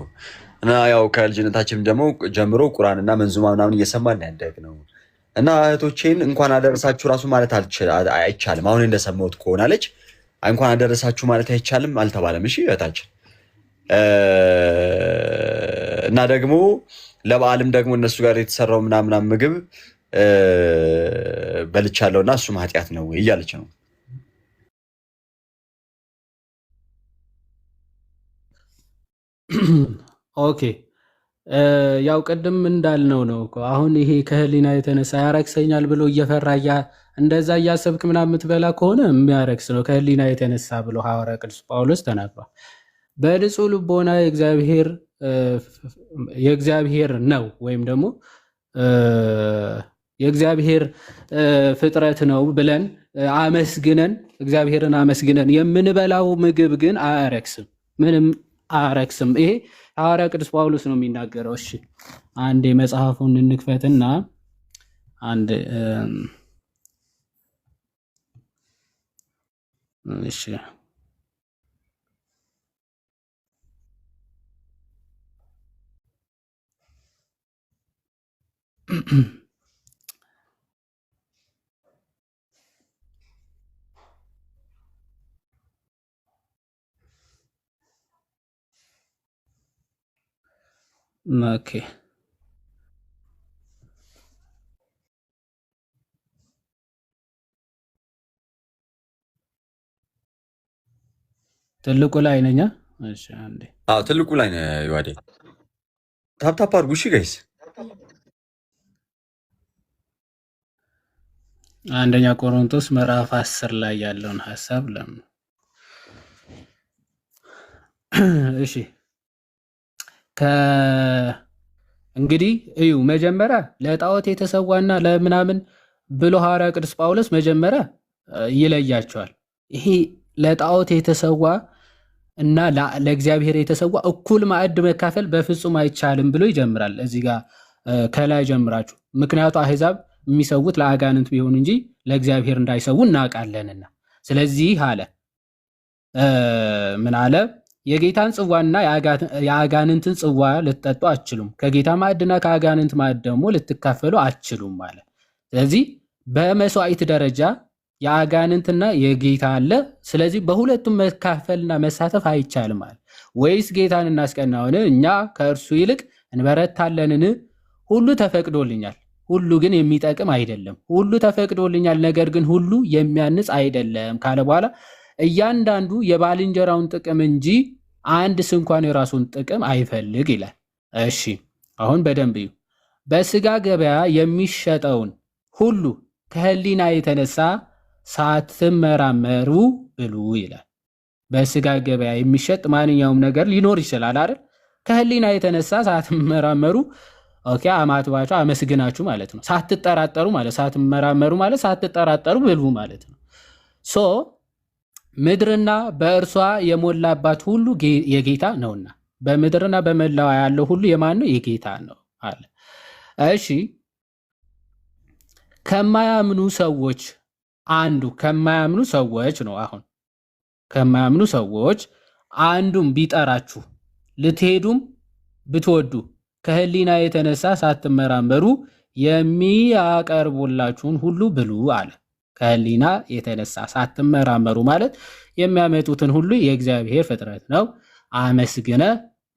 እና ያው ከልጅነታችን ደግሞ ጀምሮ ቁርአንና መንዙማ ምናምን እየሰማን ያደግነው እና እህቶቼን እንኳን አደረሳችሁ ራሱ ማለት አይቻልም። አሁን እንደሰማሁት ከሆነ አለች እንኳን አደረሳችሁ ማለት አይቻልም አልተባለም። እሺ እህታችን እና ደግሞ ለበዓልም ደግሞ እነሱ ጋር የተሰራው ምናምን ምግብ በልቻለሁ እና እሱም ኃጢአት ነው እያለች ነው። ኦኬ ያው ቅድም እንዳልነው ነው እኮ አሁን ይሄ ከህሊና የተነሳ ያረክሰኛል ብሎ እየፈራ እንደዛ እያሰብክ ምናምን የምትበላ ከሆነ የሚያረክስ ነው ከህሊና የተነሳ ብሎ ሐዋርያ ቅዱስ ጳውሎስ ተናግሯል። በንጹህ ልቦና የእግዚአብሔር ነው ወይም ደግሞ የእግዚአብሔር ፍጥረት ነው ብለን አመስግነን እግዚአብሔርን አመስግነን የምንበላው ምግብ ግን አያረክስም፣ ምንም አያረክስም። ይሄ ሐዋርያ ቅዱስ ጳውሎስ ነው የሚናገረው። እሺ አንዴ መጽሐፉን እንክፈትና እሺ ኦኬ ትልቁ ላይ ነኛ። እሺ አንዴ ትልቁ ላይ ነው ዮሐዴ። ታፕታፕ አድርጉ እሺ ጋይስ። አንደኛ ቆሮንቶስ ምዕራፍ 10 ላይ ያለውን ሐሳብ ለምን እሺ እንግዲህ እዩ መጀመሪያ ለጣዖት የተሰዋና ለምናምን ብሎ ሐዋርያ ቅዱስ ጳውሎስ መጀመሪያ ይለያቸዋል። ይሄ ለጣዖት የተሰዋ እና ለእግዚአብሔር የተሰዋ እኩል ማዕድ መካፈል በፍጹም አይቻልም ብሎ ይጀምራል። እዚህ ጋር ከላይ ጀምራችሁ ምክንያቱ አሕዛብ የሚሰውት ለአጋንንት ቢሆን እንጂ ለእግዚአብሔር እንዳይሰው እናውቃለንና። ስለዚህ አለ ምን አለ? የጌታን ጽዋና የአጋንንትን ጽዋ ልትጠጡ አትችሉም፣ ከጌታ ማዕድና ከአጋንንት ማዕድ ደግሞ ልትካፈሉ አትችሉም አለ። ስለዚህ በመስዋዕት ደረጃ የአጋንንትና የጌታ አለ። ስለዚህ በሁለቱም መካፈልና መሳተፍ አይቻልም አለ። ወይስ ጌታን እናስቀናውን? እኛ ከእርሱ ይልቅ እንበረታለንን? ሁሉ ተፈቅዶልኛል፣ ሁሉ ግን የሚጠቅም አይደለም። ሁሉ ተፈቅዶልኛል፣ ነገር ግን ሁሉ የሚያንጽ አይደለም ካለ በኋላ እያንዳንዱ የባልንጀራውን ጥቅም እንጂ አንድ ስንኳን የራሱን ጥቅም አይፈልግ ይላል። እሺ አሁን በደንብ እዩ። በስጋ ገበያ የሚሸጠውን ሁሉ ከሕሊና የተነሳ ሳትመራመሩ ብሉ ይላል። በስጋ ገበያ የሚሸጥ ማንኛውም ነገር ሊኖር ይችላል አይደል? ከሕሊና የተነሳ ሳትመራመሩ አማትባችሁ አመስግናችሁ ማለት ነው። ሳትጠራጠሩ ማለት ሳትመራመሩ ማለት ሳትጠራጠሩ ብሉ ማለት ነው። ሶ ምድርና በእርሷ የሞላባት ሁሉ የጌታ ነውና በምድርና በመላዋ ያለው ሁሉ የማን ነው? የጌታ ነው አለ። እሺ ከማያምኑ ሰዎች አንዱ ከማያምኑ ሰዎች ነው። አሁን ከማያምኑ ሰዎች አንዱም ቢጠራችሁ ልትሄዱም ብትወዱ ከሕሊና የተነሳ ሳትመራመሩ የሚያቀርቡላችሁን ሁሉ ብሉ አለ። ከሕሊና የተነሳ ሳትመራመሩ ማለት የሚያመጡትን ሁሉ የእግዚአብሔር ፍጥረት ነው፣ አመስግነ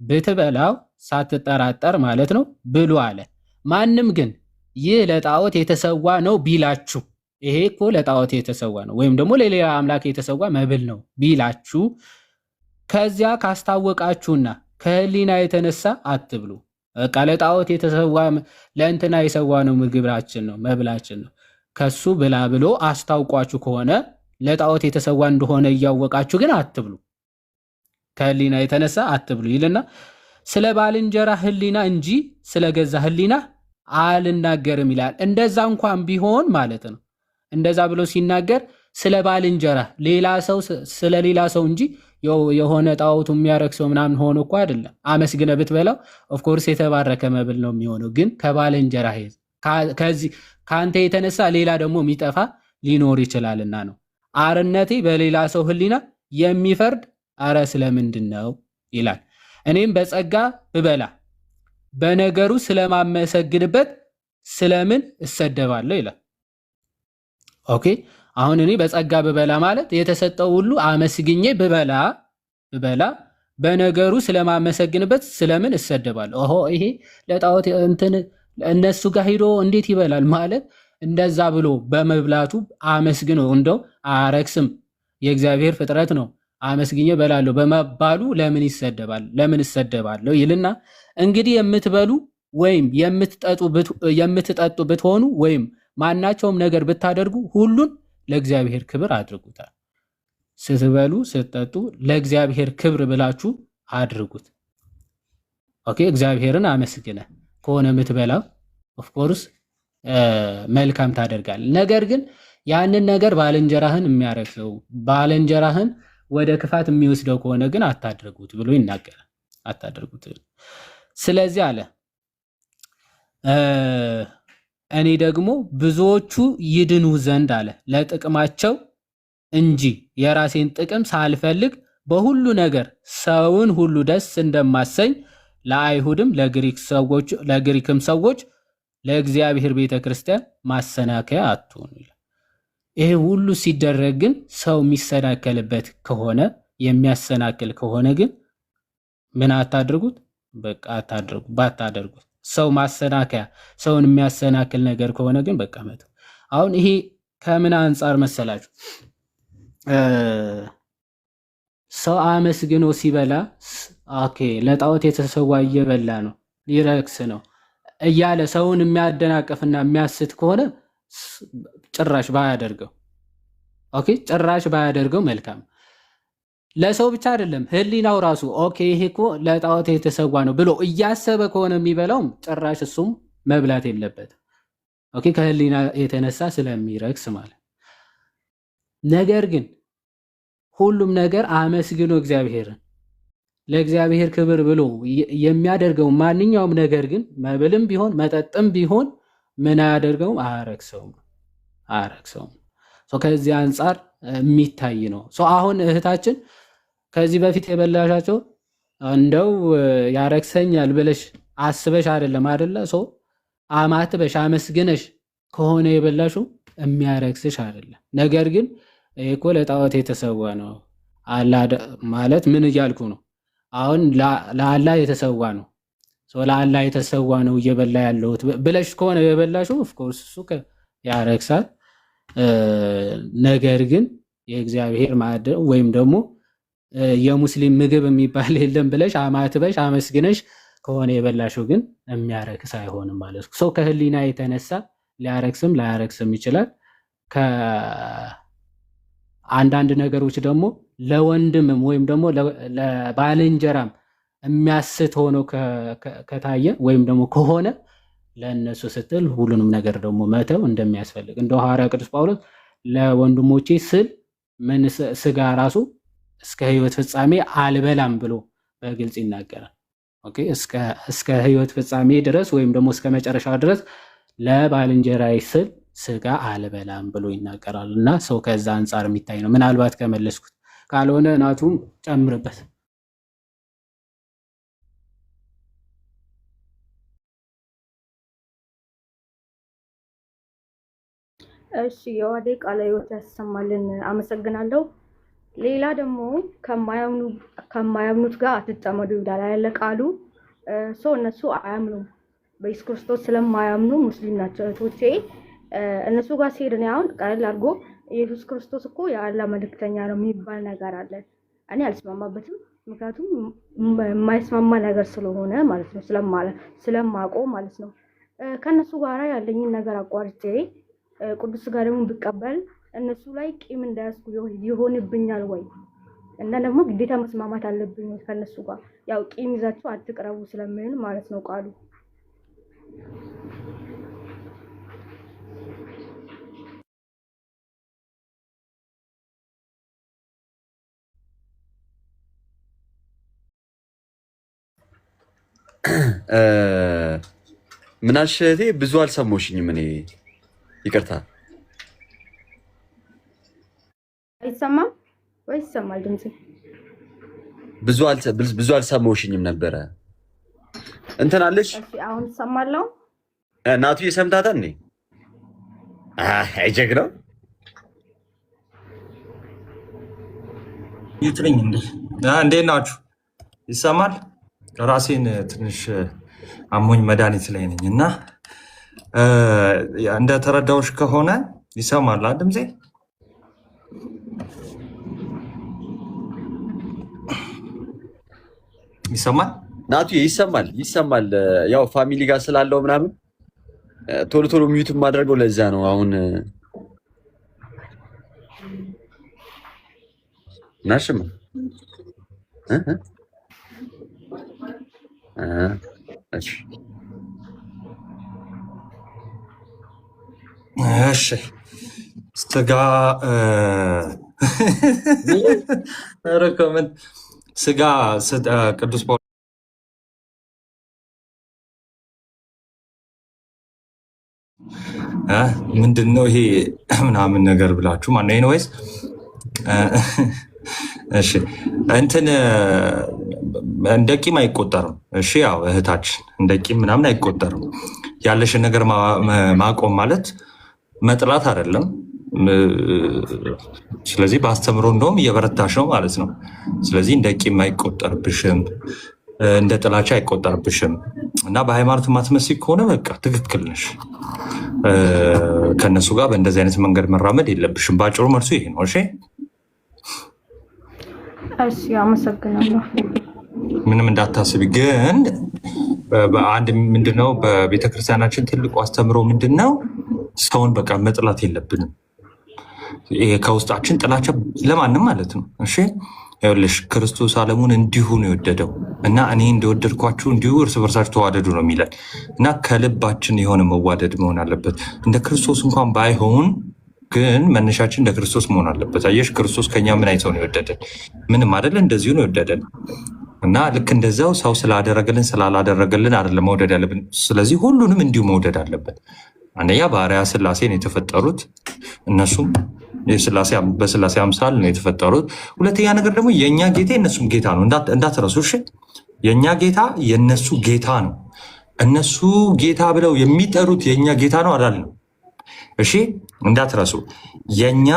ብትበላው ሳትጠራጠር ማለት ነው ብሉ አለ። ማንም ግን ይህ ለጣዖት የተሰዋ ነው ቢላችሁ፣ ይሄ እኮ ለጣዖት የተሰዋ ነው ወይም ደግሞ ለሌላ አምላክ የተሰዋ መብል ነው ቢላችሁ፣ ከዚያ ካስታወቃችሁና ከሕሊና የተነሳ አትብሉ። በቃ ለጣዖት የተሰዋ ለእንትና የሰዋ ነው ምግባችን ነው መብላችን ነው ከሱ ብላ ብሎ አስታውቋችሁ ከሆነ ለጣዖት የተሰዋ እንደሆነ እያወቃችሁ ግን አትብሉ፣ ከሕሊና የተነሳ አትብሉ ይልና ስለ ባልንጀራ ሕሊና እንጂ ስለ ገዛ ሕሊና አልናገርም ይላል። እንደዛ እንኳን ቢሆን ማለት ነው። እንደዛ ብሎ ሲናገር ስለ ባልንጀራ ሌላ ሰው ስለ ሌላ ሰው እንጂ የሆነ ጣዖቱ የሚያረክ ሰው ምናምን ሆኖ እኮ አይደለም። አመስግነ ብትበላው ኦፍኮርስ የተባረከ መብል ነው የሚሆነው። ግን ከባልንጀራ ከዚህ ከአንተ የተነሳ ሌላ ደግሞ የሚጠፋ ሊኖር ይችላልና ነው። አርነቴ በሌላ ሰው ሕሊና የሚፈርድ አረ ስለምንድን ነው ይላል። እኔም በጸጋ ብበላ በነገሩ ስለማመሰግንበት ስለምን እሰደባለሁ ይላል። ኦኬ አሁን እኔ በጸጋ ብበላ ማለት የተሰጠው ሁሉ አመስግኜ ብበላ በነገሩ ስለማመሰግንበት ስለምን እሰደባለሁ? ኦሆ ይሄ ለጣዖት እንትን እነሱ ጋር ሂዶ እንዴት ይበላል ማለት እንደዛ ብሎ በመብላቱ አመስግኖ እንደው አረክስም የእግዚአብሔር ፍጥረት ነው አመስግኜ በላለሁ በመባሉ ለምን ይሰደባል? ለምን እሰደባለሁ ይልና እንግዲህ የምትበሉ ወይም የምትጠጡ ብትሆኑ ወይም ማናቸውም ነገር ብታደርጉ ሁሉን ለእግዚአብሔር ክብር አድርጉታል። ስትበሉ ስትጠጡ ለእግዚአብሔር ክብር ብላችሁ አድርጉት። ኦኬ እግዚአብሔርን አመስግነ ከሆነ የምትበላው ኦፍኮርስ መልካም ታደርጋለህ። ነገር ግን ያንን ነገር ባልንጀራህን የሚያረክሰው ባልንጀራህን ወደ ክፋት የሚወስደው ከሆነ ግን አታድርጉት ብሎ ይናገራል። አታድርጉት። ስለዚህ አለ እኔ ደግሞ ብዙዎቹ ይድኑ ዘንድ አለ ለጥቅማቸው እንጂ የራሴን ጥቅም ሳልፈልግ በሁሉ ነገር ሰውን ሁሉ ደስ እንደማሰኝ ለአይሁድም ለግሪክም ሰዎች ለእግዚአብሔር ቤተ ክርስቲያን ማሰናከያ አትሆኑ ይላል። ይሄ ሁሉ ሲደረግ ግን ሰው የሚሰናከልበት ከሆነ የሚያሰናክል ከሆነ ግን ምን አታድርጉት? በቃ ባታደርጉት። ሰው ማሰናከያ ሰውን የሚያሰናክል ነገር ከሆነ ግን በቃ መተው። አሁን ይሄ ከምን አንጻር መሰላችሁ? ሰው አመስግኖ ሲበላ ኦኬ ለጣዖት የተሰዋ እየበላ ነው ሊረክስ ነው እያለ ሰውን የሚያደናቅፍና የሚያስት ከሆነ ጭራሽ ባያደርገው ኦኬ ጭራሽ ባያደርገው መልካም። ለሰው ብቻ አይደለም ህሊናው ራሱ ኦኬ ይሄ እኮ ለጣዖት የተሰዋ ነው ብሎ እያሰበ ከሆነ የሚበላውም ጭራሽ እሱም መብላት የለበትም። ኦኬ ከህሊና የተነሳ ስለሚረክስ ማለት። ነገር ግን ሁሉም ነገር አመስግኖ እግዚአብሔርን ለእግዚአብሔር ክብር ብሎ የሚያደርገው ማንኛውም ነገር ግን መብልም ቢሆን መጠጥም ቢሆን ምን አያደርገውም? አያረክሰውም። ከዚህ አንጻር የሚታይ ነው። አሁን እህታችን ከዚህ በፊት የበላሻቸው እንደው ያረክሰኛል ብለሽ አስበሽ አይደለም አይደለ? አማትበሽ አመስግነሽ ከሆነ የበላሽው የሚያረክስሽ አይደለም። ነገር ግን እኮ ለጣዖት የተሰዋ ነው ማለት ምን እያልኩ ነው? አሁን ለአላህ የተሰዋ ነው ለአላህ የተሰዋ ነው እየበላ ያለሁት ብለሽ ከሆነ የበላሽው ኦፍኮርስ እሱ ያረክሳል። ነገር ግን የእግዚአብሔር ማዕድ ወይም ደግሞ የሙስሊም ምግብ የሚባል የለም ብለሽ አማትበሽ አመስግነሽ ከሆነ የበላሽው ግን የሚያረክስ አይሆንም ማለት ነው። ከህሊና የተነሳ ሊያረክስም ላያረክስም ይችላል። ከአንዳንድ ነገሮች ደግሞ ለወንድምም ወይም ደግሞ ለባልንጀራም የሚያስት ሆኖ ከታየ ወይም ደግሞ ከሆነ ለእነሱ ስትል ሁሉንም ነገር ደግሞ መተው እንደሚያስፈልግ እንደ ሐዋርያ ቅዱስ ጳውሎስ ለወንድሞቼ ስል ምን ስጋ ራሱ እስከ ህይወት ፍጻሜ አልበላም ብሎ በግልጽ ይናገራል። ኦኬ እስከ ህይወት ፍጻሜ ድረስ ወይም ደግሞ እስከ መጨረሻው ድረስ ለባልንጀራዬ ስል ስጋ አልበላም ብሎ ይናገራል። እና ሰው ከዛ አንጻር የሚታይ ነው። ምናልባት ከመለስኩት ካልሆነ ናቱም ጨምርበት። እሺ የዋዴ ቃለ ሕይወት ያሰማልን። አመሰግናለሁ። ሌላ ደግሞ ከማያምኑት ጋር አትጠመዱ ይላል ያለ ቃሉ። እነሱ አያምኑም፣ በኢየሱስ ክርስቶስ ስለማያምኑ ሙስሊም ናቸው እህቶቼ። እነሱ ጋር ሲሄድ እኔ አሁን ቀለል አድርጎ ኢየሱስ ክርስቶስ እኮ የአላህ መልእክተኛ ነው የሚባል ነገር አለ። እኔ አልስማማበትም፣ ምክንያቱም የማይስማማ ነገር ስለሆነ ማለት ነው፣ ስለማውቀው ማለት ነው። ከእነሱ ጋር ያለኝን ነገር አቋርጬ ቅዱስ ሥጋ ደግሞ ብቀበል እነሱ ላይ ቂም እንዳያስኩ ይሆንብኛል ወይ? እና ደግሞ ግዴታ መስማማት አለብኝ ከነሱ ጋር? ያው ቂም ይዛችሁ አትቅረቡ ስለሚል ማለት ነው ቃሉ። ምናልሽ እህቴ ብዙ አልሰማሁሽኝም። እኔ ይቅርታ። አይሰማም ወይ? ይሰማል ድምጽ? ብዙ አልሰማሁሽኝም ነበረ። እንትን አለሽ? እሺ አሁን ሰማለሁ። እናቱ የሰምታታል እንዴ? አይጀግ ነው ይትረኝ እንዴ? እንዴት ናችሁ? ይሰማል? ራሴን ትንሽ አሞኝ መድኃኒት ላይ ነኝ እና እንደተረዳሁሽ ከሆነ ይሰማል ድምጼ? ይሰማል? ናቱ ይሰማል። ያው ፋሚሊ ጋር ስላለው ምናምን ቶሎ ቶሎ ሚዩት ማድረገው ለዛ ነው። አሁን ናሽም እሺ ስጋ ረከመን ስጋ ቅዱስ ጳውሎስ ምንድን ነው ይሄ ምናምን ነገር ብላችሁ ማነው? ኤኒዌይስ እሺ እንትን እንደ ቂም አይቆጠርም። እሺ ያው እህታችን እንደ ቂም ምናምን አይቆጠርም። ያለሽን ነገር ማቆም ማለት መጥላት አይደለም። ስለዚህ በአስተምሮ እንደውም እየበረታሽ ነው ማለት ነው። ስለዚህ እንደ ቂም አይቆጠርብሽም፣ እንደ ጥላቻ አይቆጠርብሽም እና በሃይማኖት ማትመስል ከሆነ በቃ ትክክል ነሽ። ከእነሱ ጋር በእንደዚህ አይነት መንገድ መራመድ የለብሽም። በአጭሩ መልሱ ይሄ ነው። እሺ እሺ አመሰግናለሁ። ምንም እንዳታስቢ። ግን አንድ ምንድነው በቤተክርስቲያናችን ትልቁ አስተምሮ ምንድነው? ሰውን በቃ መጥላት የለብንም። ይሄ ከውስጣችን ጥላቻ ለማንም ማለት ነው። እሺ ይኸውልሽ ክርስቶስ ዓለሙን እንዲሁ ነው የወደደው እና እኔ እንደወደድኳችሁ እንዲሁ እርስ በርሳችሁ ተዋደዱ ነው የሚለን እና ከልባችን የሆነ መዋደድ መሆን አለበት። እንደ ክርስቶስ እንኳን ባይሆን ግን መነሻችን እንደ ክርስቶስ መሆን አለበት። አየሽ ክርስቶስ ከኛ ምን አይተው ነው የወደደን? ምንም አይደለ፣ እንደዚሁ ነው የወደደን እና ልክ እንደዛው ሰው ስላደረገልን ስላላደረገልን አይደለም መውደድ ያለብን። ስለዚህ ሁሉንም እንዲሁ መውደድ አለበት። አንደኛ በአርአያ ሥላሴ ነው የተፈጠሩት፣ እነሱም በሥላሴ አምሳል ነው የተፈጠሩት። ሁለተኛ ነገር ደግሞ የእኛ ጌታ የእነሱም ጌታ ነው እንዳትረሱ። እሺ የእኛ ጌታ የእነሱ ጌታ ነው። እነሱ ጌታ ብለው የሚጠሩት የእኛ ጌታ ነው አላልንም። እሺ እንዳትረሱ የእኛ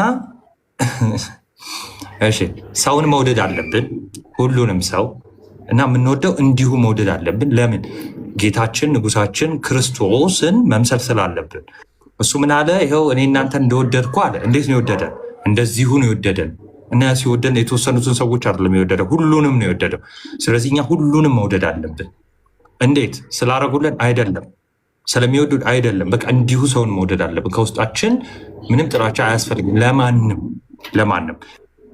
እሺ ሰውን መውደድ አለብን፣ ሁሉንም ሰው እና የምንወደው እንዲሁ መውደድ አለብን። ለምን? ጌታችን ንጉሳችን ክርስቶስን መምሰል ስላለብን። እሱ ምን አለ? ይኸው እኔ እናንተ እንደወደድኩ አለ። እንዴት ነው የወደደን? እንደዚሁ ነው የወደደን እና ሲወደን የተወሰኑትን ሰዎች አይደለም የወደደው፣ ሁሉንም ነው የወደደው። ስለዚህ እኛ ሁሉንም መውደድ አለብን። እንዴት? ስላረጉልን አይደለም፣ ስለሚወዱድ አይደለም። በቃ እንዲሁ ሰውን መውደድ አለብን። ከውስጣችን ምንም ጥላቻ አያስፈልግም ለማንም።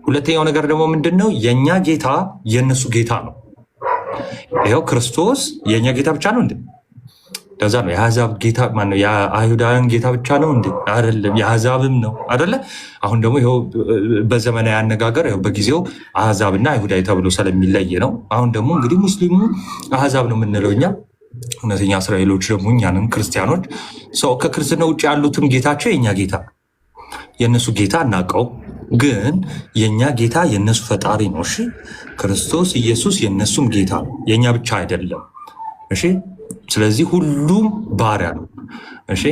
ሁለተኛው ነገር ደግሞ ምንድን ነው? የእኛ ጌታ የእነሱ ጌታ ነው። ይኸው ክርስቶስ የእኛ ጌታ ብቻ ነው እንዴ? ለዛ ነው የአሕዛብ ጌታ ማነው? የአይሁዳውያን ጌታ ብቻ ነው እንዴ? አይደለም፣ የአሕዛብም ነው አይደለ? አሁን ደግሞ ይኸው በዘመናዊ አነጋገር ይኸው በጊዜው አሕዛብና አይሁዳዊ ተብሎ ስለሚለይ ነው። አሁን ደግሞ እንግዲህ ሙስሊሙ አሕዛብ ነው የምንለው እኛ፣ እውነተኛ እስራኤሎች ደግሞ እኛንም ክርስቲያኖች። ሰው ከክርስትና ውጭ ያሉትም ጌታቸው የእኛ ጌታ የእነሱ ጌታ እናውቀው፣ ግን የእኛ ጌታ የእነሱ ፈጣሪ ነው። እሺ ክርስቶስ ኢየሱስ የእነሱም ጌታ ነው፣ የእኛ ብቻ አይደለም። እሺ ስለዚህ ሁሉም ባሪያ ነው። እሺ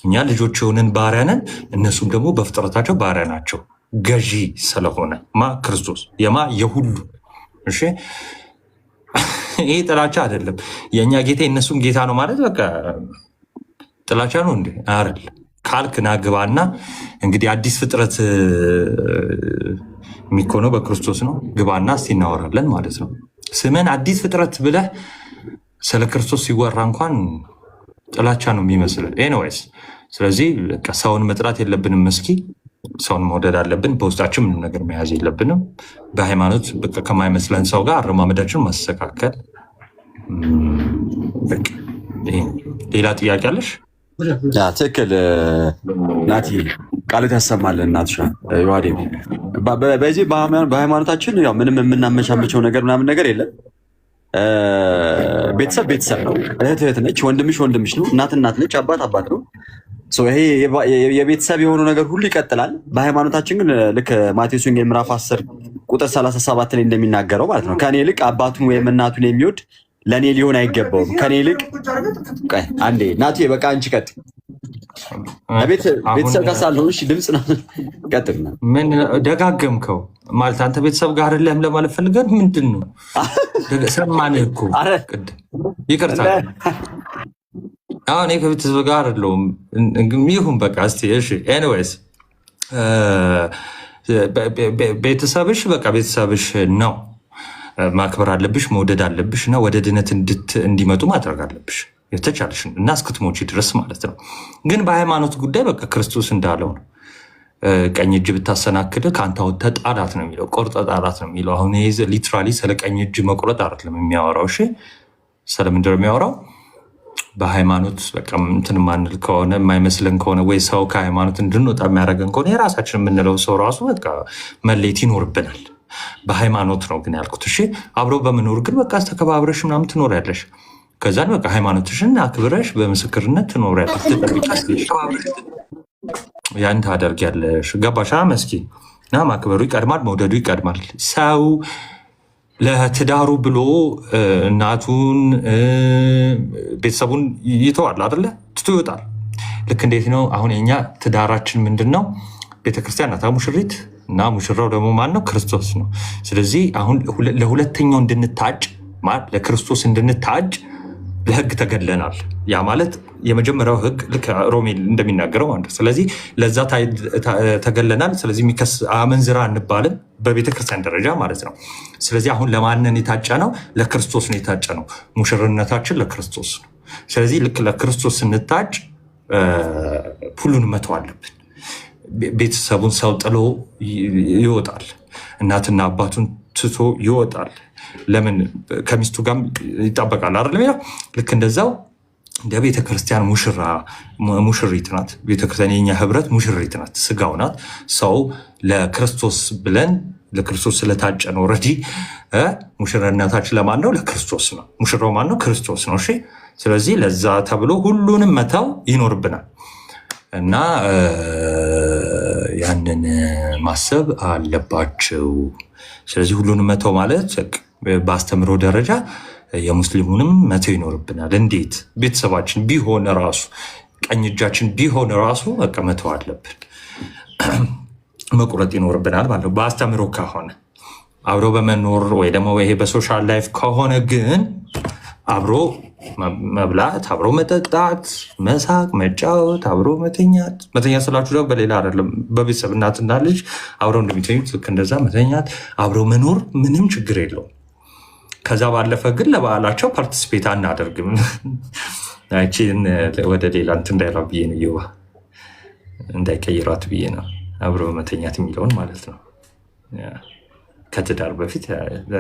እኛ ልጆች የሆንን ባሪያ ነን፣ እነሱም ደግሞ በፍጥረታቸው ባሪያ ናቸው። ገዢ ስለሆነ ክርስቶስ የሁሉ። እሺ ይሄ ጥላቻ አይደለም። የእኛ ጌታ የእነሱም ጌታ ነው ማለት በቃ ጥላቻ ነው እንዴ? አይደል ካልክ ና ግባና እንግዲህ አዲስ ፍጥረት የሚኮነው በክርስቶስ ነው። ግባና እስቲ እናወራለን ማለት ነው። ስምን አዲስ ፍጥረት ብለህ ስለ ክርስቶስ ሲወራ እንኳን ጥላቻ ነው የሚመስል። ኤኒዌይስ ስለዚህ ሰውን መጥላት የለብንም። እስኪ ሰውን መውደድ አለብን። በውስጣችን ምንም ነገር መያዝ የለብንም። በሃይማኖት ከማይመስለን ሰው ጋር አረማመዳችን ማስተካከል። ሌላ ጥያቄ አለሽ? ትክክል ናቲ፣ ቃልት ያሰማልን እናትሻ ዮሐዴ። በዚህ በሃይማኖታችን ያው ምንም የምናመቻመቸው ነገር ምናምን ነገር የለም። ቤተሰብ ቤተሰብ ነው። እህት እህት ነች፣ ወንድምሽ ወንድምሽ ነው፣ እናት እናት ነች፣ አባት አባት ነው። ይሄ የቤተሰብ የሆኑ ነገር ሁሉ ይቀጥላል። በሃይማኖታችን ግን ልክ ማቴዎስ ወንጌል ምዕራፍ 10 ቁጥር 37 ላይ እንደሚናገረው ማለት ነው ከኔ ይልቅ አባቱን ወይም እናቱን የሚወድ ለእኔ ሊሆን አይገባውም። ከኔ ይልቅ አንዴ ናቲ በቃ አንቺ ቀጥ ቤተሰብ ጋር ሳልሆንሽ ድምፅ ነው ቀጥል። ምን ደጋገምከው ማለት አንተ ቤተሰብ ጋር አይደለም ለማለት ፈልገን ምንድን ነው? ሰማንህ እኮ ይቅርታ። አሁን ከቤተሰብ ጋር አይደለሁም ይሁን በቃ እስቲ እሺ። ኤኒዌይስ ቤተሰብሽ በቃ ቤተሰብሽ ነው። ማክበር አለብሽ፣ መውደድ አለብሽ እና ወደ ድነት እንዲመጡ ማድረግ አለብሽ የተቻለሽን እና እስክትሞቺ ድረስ ማለት ነው። ግን በሃይማኖት ጉዳይ በቃ ክርስቶስ እንዳለው ነው። ቀኝ እጅ ብታሰናክል ከአንተ ወጥተህ ጣላት ነው የሚለው፣ ቆርጠህ ጣላት ነው የሚለው። አሁን ሊትራሊ ስለ ቀኝ እጅ መቁረጥ አይደለም የሚያወራው። እሺ ስለምንድን ነው የሚያወራው? በሃይማኖት በቃ እንትን ማንል ከሆነ የማይመስለን ከሆነ ወይ ሰው ከሃይማኖት እንድንወጣ የሚያደርገን ከሆነ የራሳችን የምንለው ሰው ራሱ በቃ መለየት ይኖርብናል። በሃይማኖት ነው ግን ያልኩት። እሺ አብረው በመኖር ግን በቃ ተከባብረሽ ምናምን ትኖሪያለሽ። ከዛን በቃ ሃይማኖትሽን አክብረሽ በምስክርነት ትኖሪያለሽ። ያን ታደርጊያለሽ። ገባሻ? መስኪ እና ማክበሩ ይቀድማል፣ መውደዱ ይቀድማል። ሰው ለትዳሩ ብሎ እናቱን ቤተሰቡን ይተዋል አይደለ? ትቶ ይወጣል። ልክ እንዴት ነው አሁን የኛ ትዳራችን ምንድን ነው? ቤተክርስቲያን ናታ ሙሽሪት እና ሙሽራው ደግሞ ማን ነው? ክርስቶስ ነው። ስለዚህ አሁን ለሁለተኛው እንድንታጭ ለክርስቶስ እንድንታጭ ለህግ ተገድለናል። ያ ማለት የመጀመሪያው ህግ ልክ ሮሜ እንደሚናገረው ማለት ነው። ስለዚህ ለዛ ተገድለናል። ስለዚህ የሚከስ አመንዝራ እንባልን በቤተክርስቲያን ደረጃ ማለት ነው። ስለዚህ አሁን ለማንን የታጨ ነው? ለክርስቶስ ነው የታጨ ነው። ሙሽርነታችን ለክርስቶስ ነው። ስለዚህ ልክ ለክርስቶስ ስንታጭ ሁሉንም መተው አለብን። ቤተሰቡን ሰው ጥሎ ይወጣል። እናትና አባቱን ትቶ ይወጣል። ለምን? ከሚስቱ ጋር ይጣበቃል አይደለም? ልክ እንደዛው እንደ ቤተክርስቲያን ሙሽሪት ናት። ቤተክርስቲያን የኛ ህብረት ሙሽሪት ናት፣ ስጋው ናት። ሰው ለክርስቶስ ብለን ለክርስቶስ ስለታጨ ነው። ኦልሬዲ ሙሽርነታችን ለማን ነው? ለክርስቶስ ነው። ሙሽራው ማን ነው? ክርስቶስ ነው። እሺ፣ ስለዚህ ለዛ ተብሎ ሁሉንም መተው ይኖርብናል እና ያንን ማሰብ አለባቸው። ስለዚህ ሁሉንም መተው ማለት በአስተምሮ ደረጃ የሙስሊሙንም መተው ይኖርብናል። እንዴት? ቤተሰባችን ቢሆን ራሱ ቀኝ እጃችን ቢሆን ራሱ በቃ መተው አለብን፣ መቁረጥ ይኖርብናል ማለት ነው። በአስተምሮ ከሆነ አብሮ በመኖር ወይ ደግሞ ይሄ በሶሻል ላይፍ ከሆነ ግን አብሮ መብላት፣ አብሮ መጠጣት፣ መሳቅ፣ መጫወት፣ አብሮ መተኛት ስላችሁ ደግሞ በሌላ አይደለም። በቤተሰብ እናትና ልጅ አብረው እንደሚተኙት ልክ እንደዛ መተኛት፣ አብሮ መኖር ምንም ችግር የለውም። ከዛ ባለፈ ግን ለበዓላቸው ፓርቲስፔት አናደርግም። ይህችን ወደ ሌላ እንትን እንዳይላ ብዬ ነው፣ ይዋ እንዳይቀይሯት ብዬ ነው። አብሮ መተኛት የሚለውን ማለት ነው። ከትዳር በፊት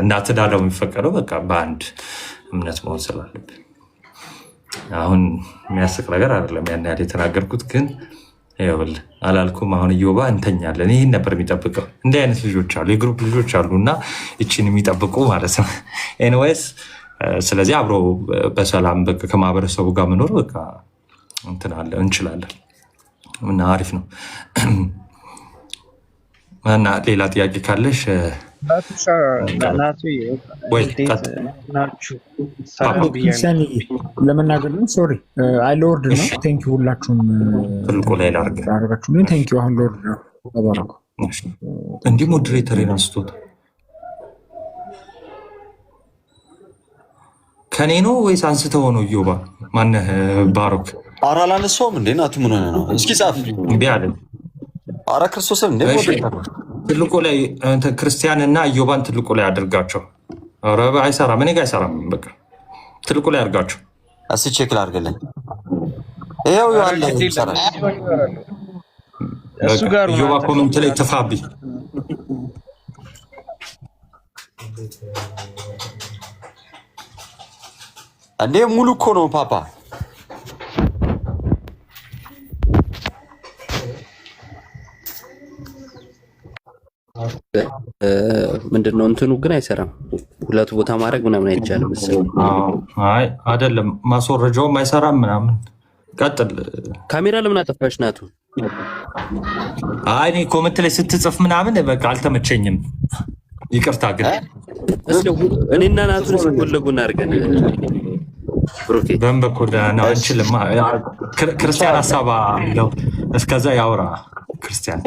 እና ትዳር የሚፈቀደው በቃ በአንድ እምነት መሆን ስላለብን አሁን የሚያስቅ ነገር አይደለም ያን ያህል የተናገርኩት፣ ግን ይኸውልህ አላልኩም። አሁን እዮባ እንተኛለን። ይህን ነበር የሚጠብቀው። እንዲህ አይነት ልጆች አሉ፣ የግሩፕ ልጆች አሉ እና ይችን የሚጠብቁ ማለት ነው። ኤኒዌይስ ስለዚህ አብሮ በሰላም ከማህበረሰቡ ጋር መኖር በቃ እንችላለን እና አሪፍ ነው። እና ሌላ ጥያቄ ካለሽ ለመናገር ነው። ሶሪ አይ ሎርድ ነው። ቴንክ ዩ ሁላችሁም ትልቁ ላይ ላደረጋችሁልኝ ቴንክ ዩ። አሁን ሎርድ ነው። ተባረኩ። እንዲህ ሞዴሬተር አንስቶት ከኔ ነው ወይስ አንስተው ነው? እዮባ ማነህ? ባሮክ ኧረ አላነሳውም እንዴ ናቱ ምን ሆነ ነው? እስኪ ጻፍ እምቢ አለ። ኧረ ክርስቶስም እንዴ ትልቁ ላይ ክርስቲያን እና እዮባን ትልቁ ላይ አድርጋቸው። ኧረ አይሰራም፣ እኔ ጋ አይሰራም። በቃ ትልቁ ላይ አድርጋቸው። እስኪ ቼክ ላድርግልኝ። ይኸው ያለ ይሰራል። እዮባ ኮመንት ላይ ተፋቢ እንዴ ሙሉ እኮ ነው ፓፓ። ምንድነው እንትኑ ግን አይሰራም። ሁለቱ ቦታ ማድረግ ምናምን አይቻልም መሰለኝ። አይ አይደለም፣ ማስወረጃውም አይሰራም ምናምን። ቀጥል። ካሜራ ለምን አጠፋሽ ናቱ? አይ እኔ ኮመንት ላይ ስትጽፍ ምናምን በቃ አልተመቸኝም፣ ይቅርታ። ግን እኔና ናቱን ሲፈለጉ እናድርገን። ብሩኬ በእንበኩል ነው አንችልም። ክርስቲያን ሀሳብ አለው፣ እስከዛ ያውራ ክርስቲያን